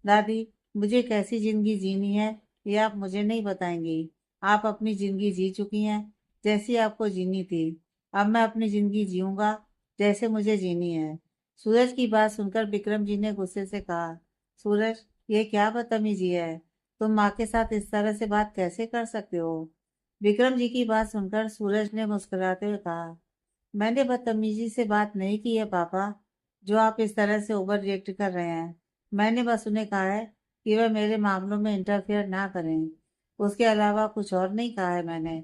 दादी, मुझे कैसी जिंदगी जीनी है ये आप मुझे नहीं बताएंगी। आप अपनी जिंदगी जी चुकी हैं, जैसी आपको जीनी थी। अब मैं अपनी जिंदगी जीऊंगा जैसे मुझे जीनी है। सूरज की बात सुनकर विक्रम जी ने गुस्से से कहा, सूरज, ये क्या बदतमीजी है? तुम माँ के साथ इस तरह से बात कैसे कर सकते हो? विक्रम जी की बात सुनकर सूरज ने मुस्कुराते हुए कहा, मैंने बदतमीजी से बात नहीं की है पापा, जो आप इस तरह से ओवर रिएक्ट कर रहे हैं। मैंने बस उन्हें कहा है कि वह मेरे मामलों में इंटरफेयर ना करें। उसके अलावा कुछ और नहीं कहा है मैंने।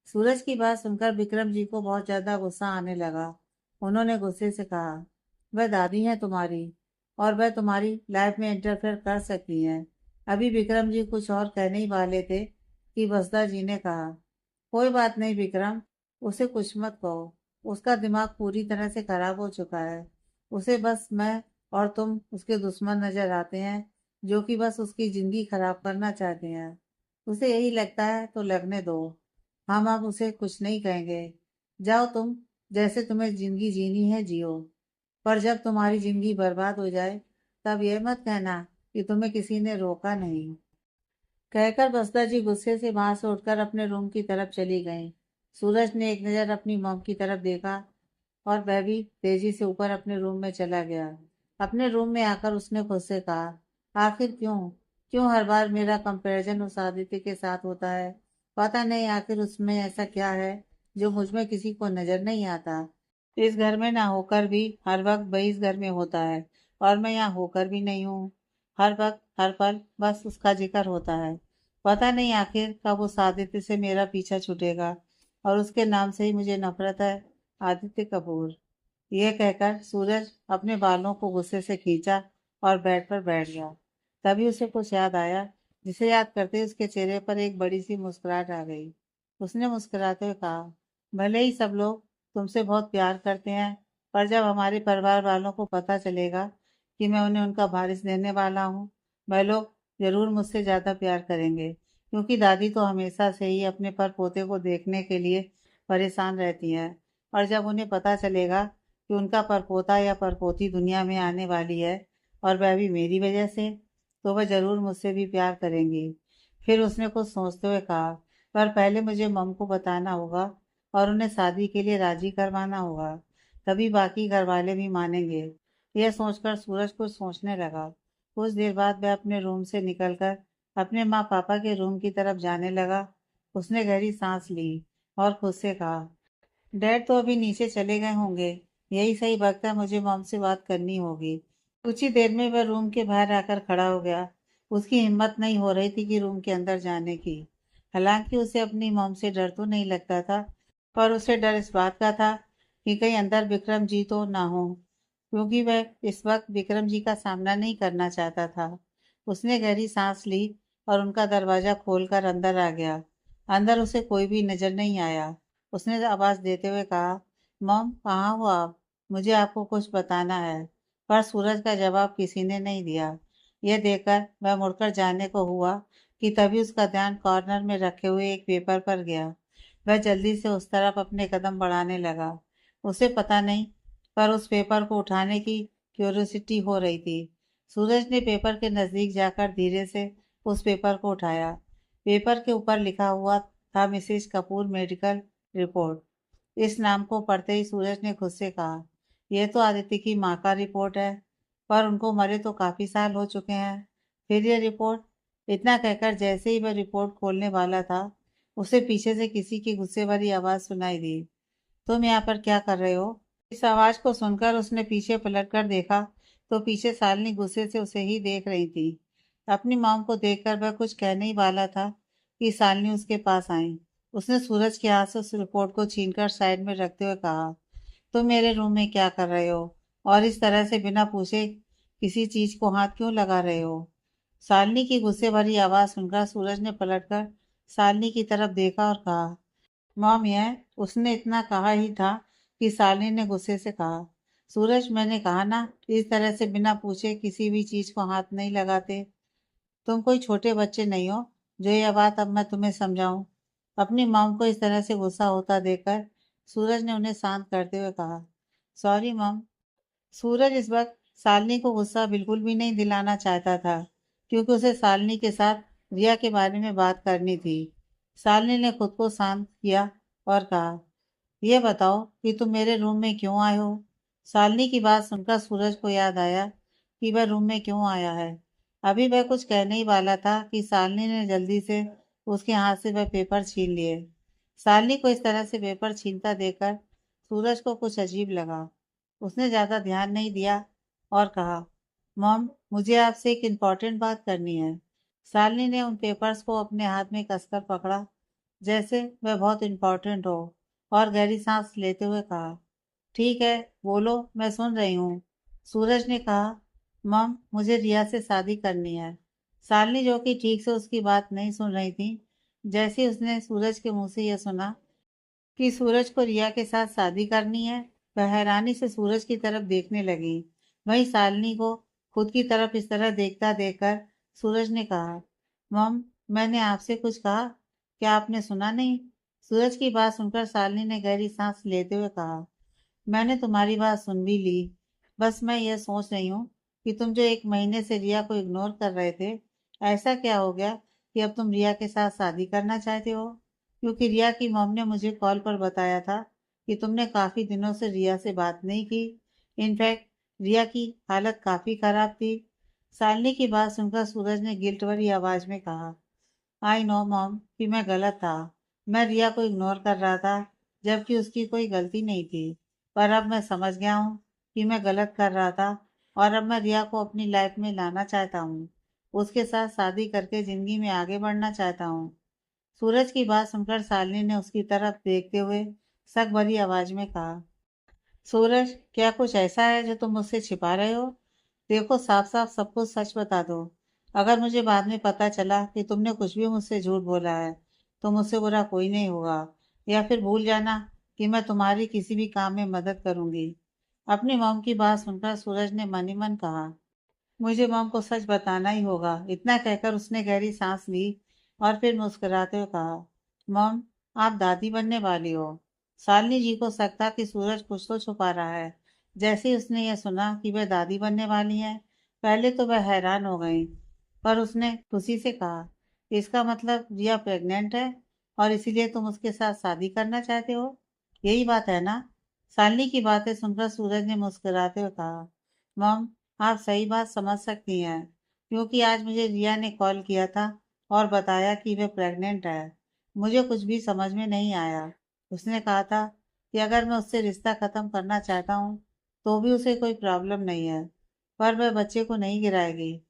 सूरज की बात सुनकर विक्रम जी को बहुत ज्यादा गुस्सा आने लगा। उन्होंने गुस्से से कहा, वह दादी है तुम्हारी, और वह तुम्हारी लाइफ में इंटरफेयर कर सकती हैं। अभी विक्रम जी कुछ और कहने ही वाले थे कि बसदा जी ने कहा, कोई बात नहीं विक्रम, उसे कुछ मत कहो। उसका दिमाग पूरी तरह से खराब हो चुका है। उसे बस मैं और तुम उसके दुश्मन नजर आते हैं, जो कि बस उसकी जिंदगी खराब करना चाहते हैं। उसे यही लगता है तो लगने दो। हम अब उसे कुछ नहीं कहेंगे। जाओ तुम, जैसे तुम्हें जिंदगी जीनी है जियो, पर जब तुम्हारी जिंदगी बर्बाद हो जाए, तब यह मत कहना कि तुम्हें किसी ने रोका नहीं। कहकर बसदा जी गुस्से से वहां से उठकर अपने रूम की तरफ चली गईं। सूरज ने एक नज़र अपनी मॉम की तरफ देखा और वह भी तेजी से ऊपर अपने रूम में चला गया। अपने रूम में आकर उसने खुद से कहा, आखिर क्यों क्यों हर बार मेरा कंपैरिजन उस आदित्य के साथ होता है। पता नहीं आखिर उसमें ऐसा क्या है जो मुझ में किसी को नजर नहीं आता। इस घर में ना होकर भी हर वक्त वही इस घर में होता है, और मैं यहाँ होकर भी नहीं हूँ। हर वक्त हर पल बस उसका जिक्र होता है। पता नहीं आखिर कब उस आदित्य से मेरा पीछा छूटेगा, और उसके नाम से ही मुझे नफरत है। आदित्य कपूर। यह कहकर सूरज अपने बालों को गुस्से से खींचा और बेड पर बैठ गया। तभी उसे कुछ याद आया, जिसे याद करते ही उसके चेहरे पर एक बड़ी सी मुस्कुराहट आ गई। उसने मुस्कुराते हुए कहा, भले ही सब लोग तुमसे बहुत प्यार करते हैं, पर जब हमारे परिवार वालों को पता चलेगा कि मैं उन्हें उनका वारिस देने वाला हूँ, वह लोग जरूर मुझसे ज़्यादा प्यार करेंगे, क्योंकि दादी तो हमेशा से ही अपने पर पोते को देखने के लिए परेशान रहती हैं। और जब उन्हें पता चलेगा कि उनका परपोता या परपोती दुनिया में आने वाली है, और वह भी मेरी वजह से, तो वह ज़रूर मुझसे भी प्यार करेंगी। फिर उसने कुछ सोचते हुए कहा, पर पहले मुझे मम को बताना होगा और उन्हें शादी के लिए राजी करवाना होगा, तभी बाकी घर वाले भी मानेंगे। यह सोचकर सूरज कुछ सोचने लगा। कुछ देर बाद वह अपने रूम से निकलकर अपने माँ पापा के रूम की तरफ जाने लगा। उसने गहरी सांस ली और खुद से कहा, डैड तो अभी नीचे चले गए होंगे। यही सही वक्त है, मुझे मॉम से बात करनी होगी। कुछ ही देर में वह रूम के बाहर आकर खड़ा हो गया। उसकी हिम्मत नहीं हो रही थी कि रूम के अंदर जाने की। हालांकि उसे अपनी मॉम से डर तो नहीं लगता था, पर उसे डर इस बात का था कि कहीं अंदर विक्रम जी तो ना हो, क्योंकि वह इस वक्त विक्रम जी का सामना नहीं करना चाहता था। उसने गहरी सांस ली और उनका दरवाजा खोलकर अंदर आ गया। अंदर उसे कोई भी नजर नहीं आया। उसने आवाज देते हुए कहा, मॉम कहाँ हो आप? मुझे आपको कुछ बताना है। पर सूरज का जवाब किसी ने नहीं दिया। यह देखकर वह मुड़कर जाने को हुआ कि तभी उसका ध्यान कॉर्नर में रखे हुए एक पेपर पर गया। वह जल्दी से उस तरफ अपने कदम बढ़ाने लगा। उसे पता नहीं, पर उस पेपर को उठाने की क्यूरियोसिटी हो रही थी। सूरज ने पेपर के नजदीक जाकर धीरे से उस पेपर को उठाया। पेपर के ऊपर लिखा हुआ था, मिसेज कपूर मेडिकल रिपोर्ट। इस नाम को पढ़ते ही सूरज ने खुद से कहा, यह तो आदित्य की माँ का रिपोर्ट है, पर उनको मरे तो काफी साल हो चुके हैं। फिर यह रिपोर्ट? इतना कहकर जैसे ही वह रिपोर्ट खोलने वाला था, उसे पीछे से किसी की गुस्से भरी आवाज सुनाई दी, तुम यहाँ पर क्या कर रहे हो? इस आवाज को सुनकर उसने पीछे पलटकर देखा, तो पीछे शालिनी गुस्से से उसे ही देख रही थी। अपनी मॉम को देखकर वह कुछ कहने ही वाला था कि शालिनी उसके पास आई। उसने सूरज के हाथ से उस रिपोर्ट को छीनकर साइड में रखते हुए कहा, तुम मेरे रूम में क्या कर रहे हो? और इस तरह से बिना पूछे किसी चीज को हाथ क्यों लगा रहे हो? शालिनी की गुस्से भरी आवाज सुनकर सूरज ने पलटकर शालिनी की तरफ देखा और कहा, मॉम यह। उसने इतना कहा ही था कि शालिनी ने गुस्से से कहा, सूरज मैंने कहा ना, इस तरह से बिना पूछे किसी भी चीज को हाथ नहीं लगाते। तुम कोई छोटे बच्चे नहीं हो जो यह बात अब मैं तुम्हें समझाऊं। अपनी मॉम को इस तरह से गुस्सा होता देखकर सूरज ने उन्हें शांत करते हुए कहा, सॉरी मॉम। सूरज इस वक्त शालिनी को गुस्सा बिल्कुल भी नहीं दिलाना चाहता था, क्योंकि उसे शालिनी के साथ रिया के बारे में बात करनी थी। शालिनी ने खुद को शांत किया और कहा, ये बताओ कि तुम मेरे रूम में क्यों आए हो? शालिनी की बात सुनकर सूरज को याद आया कि वह रूम में क्यों आया है। अभी वह कुछ कहने ही वाला था कि शालिनी ने जल्दी से उसके हाथ से वह पेपर छीन लिए। शालिनी को इस तरह से पेपर छीनता देखकर सूरज को कुछ अजीब लगा। उसने ज्यादा ध्यान नहीं दिया और कहा, मॉम मुझे आपसे एक इम्पोर्टेंट बात करनी है। शालिनी ने उन पेपर्स को अपने हाथ में कसकर पकड़ा, जैसे वह बहुत इम्पोर्टेंट हो, और गहरी सांस लेते हुए कहा, ठीक है बोलो, मैं सुन रही हूँ। सूरज ने कहा, मॉम मुझे रिया से शादी करनी है। शालिनी, जो कि ठीक से उसकी बात नहीं सुन रही थी, जैसे ही उसने सूरज के मुंह से यह सुना कि सूरज को रिया के साथ शादी करनी है, वह हैरानी से सूरज की तरफ देखने लगी। वहीं शालिनी को खुद की तरफ इस तरह देखता देखकर सूरज ने कहा, मॉम मैंने आपसे कुछ कहा, क्या आपने सुना नहीं? सूरज की बात सुनकर शालिनी ने गहरी सांस लेते हुए कहा, मैंने तुम्हारी बात सुन भी ली। बस मैं यह सोच रही हूँ कि तुम जो एक महीने से रिया को इग्नोर कर रहे थे, ऐसा क्या हो गया कि अब तुम रिया के साथ शादी करना चाहते हो? क्योंकि रिया की मॉम ने मुझे कॉल पर बताया था कि तुमने काफी दिनों से रिया से बात नहीं की। इनफैक्ट रिया की हालत काफी खराब थी। शालिनी की बात सुनकर सूरज ने गिल्ट भरी आवाज में कहा, आई नो मॉम कि मैं गलत था। मैं रिया को इग्नोर कर रहा था, जबकि उसकी कोई गलती नहीं थी। पर अब मैं समझ गया हूँ कि मैं गलत कर रहा था, और अब मैं रिया को अपनी लाइफ में लाना चाहता हूँ। उसके साथ शादी करके जिंदगी में आगे बढ़ना चाहता हूँ। सूरज की बात सुनकर शालिनी ने उसकी तरफ देखते हुए शक भरी आवाज में कहा, सूरज, क्या कुछ ऐसा है जो तुम मुझसे छिपा रहे हो? देखो, साफ साफ सब कुछ सच बता दो। अगर मुझे बाद में पता चला कि तुमने कुछ भी मुझसे झूठ बोला है, तो मुझसे बुरा कोई नहीं होगा। या फिर भूल जाना कि मैं तुम्हारी किसी भी काम में मदद करूंगी। अपनी मॉम की बात सुनकर सूरज ने मन ही मन कहा, मुझे मॉम को सच बताना ही होगा। इतना कहकर उसने गहरी सांस ली और फिर मुस्कुराते हुए कहा, मॉम, आप दादी बनने वाली हो। शालिनी जी को शक था कि सूरज कुछ तो छुपा रहा है। जैसे ही उसने यह सुना कि वह दादी बनने वाली है, पहले तो वह हैरान हो गई, पर उसने खुशी से कहा, इसका मतलब रिया प्रेग्नेंट है और इसीलिए तुम उसके साथ शादी करना चाहते हो? यही बात है ना? शालिनी की बातें सुनकर सूरज ने मुस्कुराते हुए कहा, मॉम, आप सही बात समझ सकती हैं, क्योंकि आज मुझे रिया ने कॉल किया था और बताया कि वह प्रेग्नेंट है। मुझे कुछ भी समझ में नहीं आया। उसने कहा था कि अगर मैं उससे रिश्ता खत्म करना चाहता हूँ, तो भी उसे कोई प्रॉब्लम नहीं है, पर वह बच्चे को नहीं गिराएगी,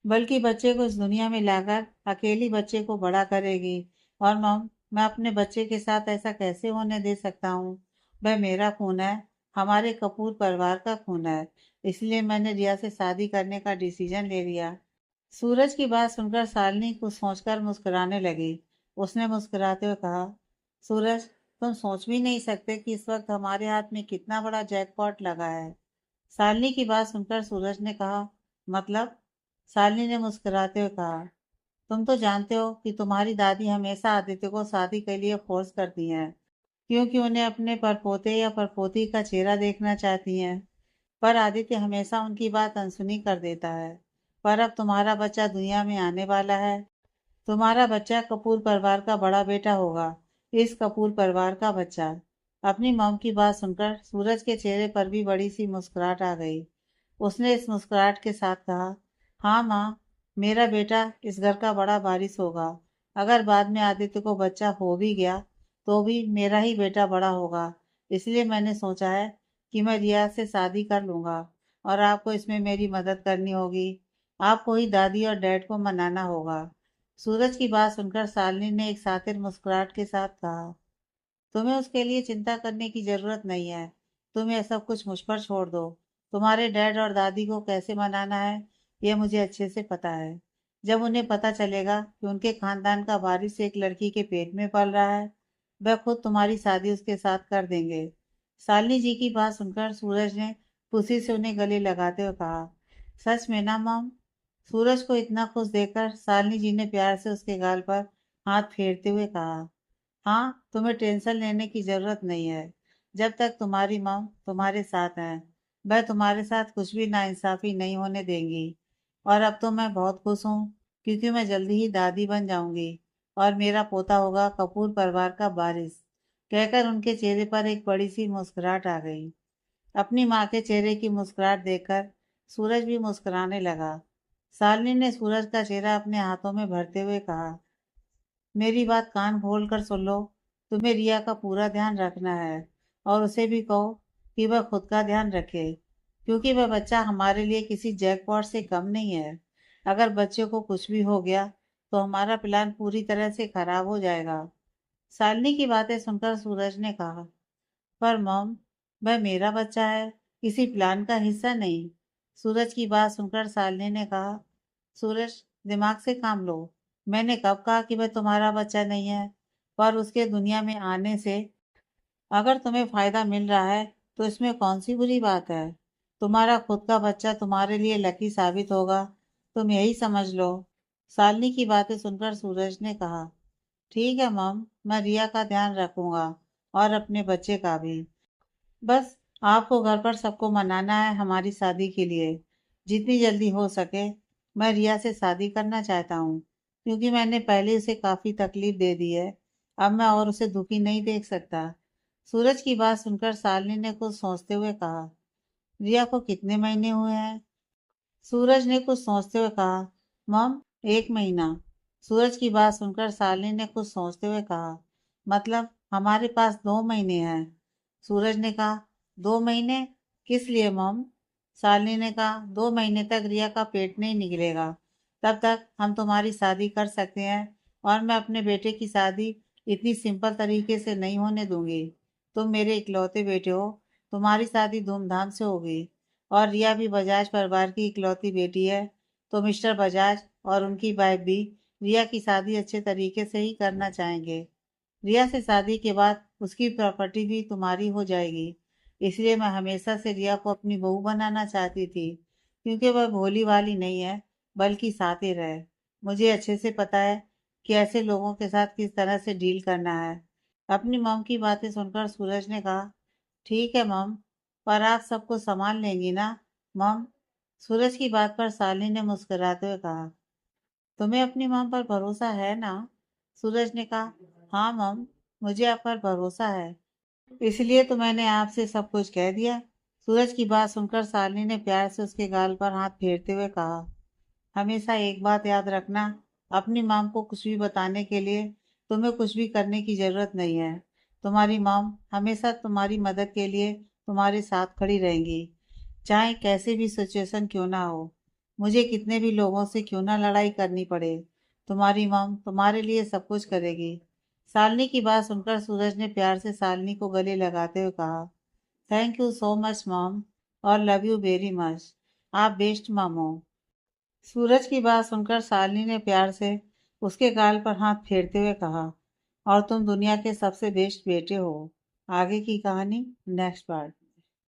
बल्कि बच्चे को इस दुनिया में लाकर अकेली बच्चे को बड़ा करेगी। और मॉम, मैं अपने बच्चे के साथ ऐसा कैसे होने दे सकता हूँ? वह मेरा खून है, हमारे कपूर परिवार का खून है। इसलिए मैंने रिया से शादी करने का डिसीजन ले लिया। सूरज की बात सुनकर शालिनी कुछ सोचकर मुस्कुराने लगी। उसने मुस्कुराते हुए कहा, सूरज, तुम सोच भी नहीं सकते कि इस वक्त हमारे हाथ में कितना बड़ा जैकपॉट लगा है। शालिनी की बात सुनकर सूरज ने कहा, मतलब? शालिनी ने मुस्कुराते हुए कहा, तुम तो जानते हो कि तुम्हारी दादी हमेशा आदित्य को शादी के लिए फोर्स करती हैं, क्योंकि उन्हें अपने परपोते या परपोती का चेहरा देखना चाहती हैं। पर आदित्य हमेशा उनकी बात अनसुनी कर देता है। पर अब तुम्हारा बच्चा दुनिया में आने वाला है। तुम्हारा बच्चा कपूर परिवार का बड़ा बेटा होगा, इस कपूर परिवार का बच्चा। अपनी मॉम की बात सुनकर सूरज के चेहरे पर भी बड़ी सी मुस्कुराहट आ गई। उसने इस मुस्कुराहट के साथ कहा, हाँ माँ, मेरा बेटा इस घर का बड़ा वारिस होगा। अगर बाद में आदित्य को बच्चा हो भी गया, तो भी मेरा ही बेटा बड़ा होगा। इसलिए मैंने सोचा है कि मैं रिया से शादी कर लूंगा, और आपको इसमें मेरी मदद करनी होगी। आपको ही दादी और डैड को मनाना होगा। सूरज की बात सुनकर शालिनी ने एक सातिर मुस्कुराहट के साथ कहा, तुम्हें उसके लिए चिंता करने की जरूरत नहीं है। तुम यह सब कुछ मुझ पर छोड़ दो। तुम्हारे डैड और दादी को कैसे मनाना है, यह मुझे अच्छे से पता है। जब उन्हें पता चलेगा कि उनके खानदान का वारिस एक लड़की के पेट में पल रहा है, वह खुद तुम्हारी शादी उसके साथ कर देंगे। शालिनी जी की बात सुनकर सूरज ने खुशी से उन्हें गले लगाते हुए कहा, सच में ना मॉम? सूरज को इतना खुश देखकर शालिनी जी ने प्यार से उसके गाल पर हाथ फेरते हुए कहा, हाँ, तुम्हें टेंशन लेने की जरूरत नहीं है। जब तक तुम्हारी मॉम तुम्हारे साथ है, वह तुम्हारे साथ कुछ भी नाइंसाफी नहीं होने देंगी। और अब तो मैं बहुत खुश हूँ, क्योंकि मैं जल्दी ही दादी बन जाऊंगी और मेरा पोता होगा कपूर परिवार का वारिस। कहकर उनके चेहरे पर एक बड़ी सी मुस्कुराहट आ गई। अपनी माँ के चेहरे की मुस्कुराहट देखकर सूरज भी मुस्कुराने लगा। शालिनी ने सूरज का चेहरा अपने हाथों में भरते हुए कहा, मेरी बात कान खोल कर सुन लो। तुम्हें रिया का पूरा ध्यान रखना है, और उसे भी कहो कि वह खुद का ध्यान रखे, क्योंकि वह बच्चा हमारे लिए किसी जैकपॉट से कम नहीं है। अगर बच्चे को कुछ भी हो गया, तो हमारा प्लान पूरी तरह से खराब हो जाएगा। शालिनी की बातें सुनकर सूरज ने कहा, पर मॉम, वह मेरा बच्चा है, किसी प्लान का हिस्सा नहीं। सूरज की बात सुनकर शालिनी ने कहा, सूरज, दिमाग से काम लो। मैंने कब कहा कि वह तुम्हारा बच्चा नहीं है? पर उसके दुनिया में आने से अगर तुम्हें फायदा मिल रहा है, तो इसमें कौन सी बुरी बात है? तुम्हारा खुद का बच्चा तुम्हारे लिए लकी साबित होगा। तुम यही समझ लो। शालिनी की बातें सुनकर सूरज ने कहा, ठीक है मॉम, मैं रिया का ध्यान रखूंगा, और अपने बच्चे का भी। बस आपको घर पर सबको मनाना है हमारी शादी के लिए। जितनी जल्दी हो सके। मैं रिया से शादी करना चाहता हूँ, क्योंकि मैंने पहले उसे काफी तकलीफ दे दी है। अब मैं और उसे दुखी नहीं देख सकता। सूरज की बात सुनकर शालिनी ने कुछ सोचते हुए कहा, रिया को कितने महीने हुए हैं? सूरज ने कुछ सोचते हुए कहा, मम 1 महीना। सूरज की बात सुनकर शालिनी ने कुछ सोचते हुए कहा, मतलब हमारे पास 2 महीने हैं। सूरज ने कहा, 2 महीने? किस लिए मम? शालिनी ने कहा, 2 महीने तक रिया का पेट नहीं निकलेगा। तब तक हम तुम्हारी शादी कर सकते हैं, और मैं अपने बेटे की शादी इतनी सिंपल तरीके से नहीं होने दूंगी। तुम मेरे इकलौते बेटे हो, तुम्हारी शादी धूमधाम से होगी। और रिया भी बजाज परिवार की इकलौती बेटी है, तो मिस्टर बजाज और उनकी वाइफ भी रिया की शादी अच्छे तरीके से ही करना चाहेंगे। रिया से शादी के बाद उसकी प्रॉपर्टी भी तुम्हारी हो जाएगी। इसलिए मैं हमेशा से रिया को अपनी बहू बनाना चाहती थी, क्योंकि वह भोली वाली नहीं है, बल्कि शातिर है। मुझे अच्छे से पता है कि ऐसे लोगों के साथ किस तरह से डील करना है। अपनी मॉम की बातें सुनकर सूरज ने कहा, ठीक है मॉम, पर आप सबको संभाल लेंगी ना मॉम? सूरज की बात पर शालिनी ने मुस्कुराते हुए कहा, तुम्हें अपनी मॉम पर भरोसा है ना? सूरज ने कहा, हाँ मॉम, मुझे आप पर भरोसा है, इसलिए तो मैंने आपसे सब कुछ कह दिया। सूरज की बात सुनकर शालिनी ने प्यार से उसके गाल पर हाथ फेरते हुए कहा, हमेशा एक बात याद रखना, अपनी मॉम को कुछ भी बताने के लिए तुम्हें कुछ भी करने की जरूरत नहीं है। तुम्हारी मॉम हमेशा तुम्हारी मदद के लिए तुम्हारे साथ खड़ी रहेंगी, चाहे कैसी भी सिचुएशन क्यों ना हो, मुझे कितने भी लोगों से क्यों ना लड़ाई करनी पड़े, तुम्हारी मॉम तुम्हारे लिए सब कुछ करेगी। शालिनी की बात सुनकर सूरज ने प्यार से शालिनी को गले लगाते हुए कहा, thank you so much mom, और लव यू वेरी मच। आप बेस्ट मॉम हो। सूरज की बात सुनकर शालिनी ने प्यार से उसके गाल पर हाथ फेरते हुए कहा, और तुम दुनिया के सबसे बेस्ट बेटे हो। आगे की कहानी नेक्स्ट पार्ट।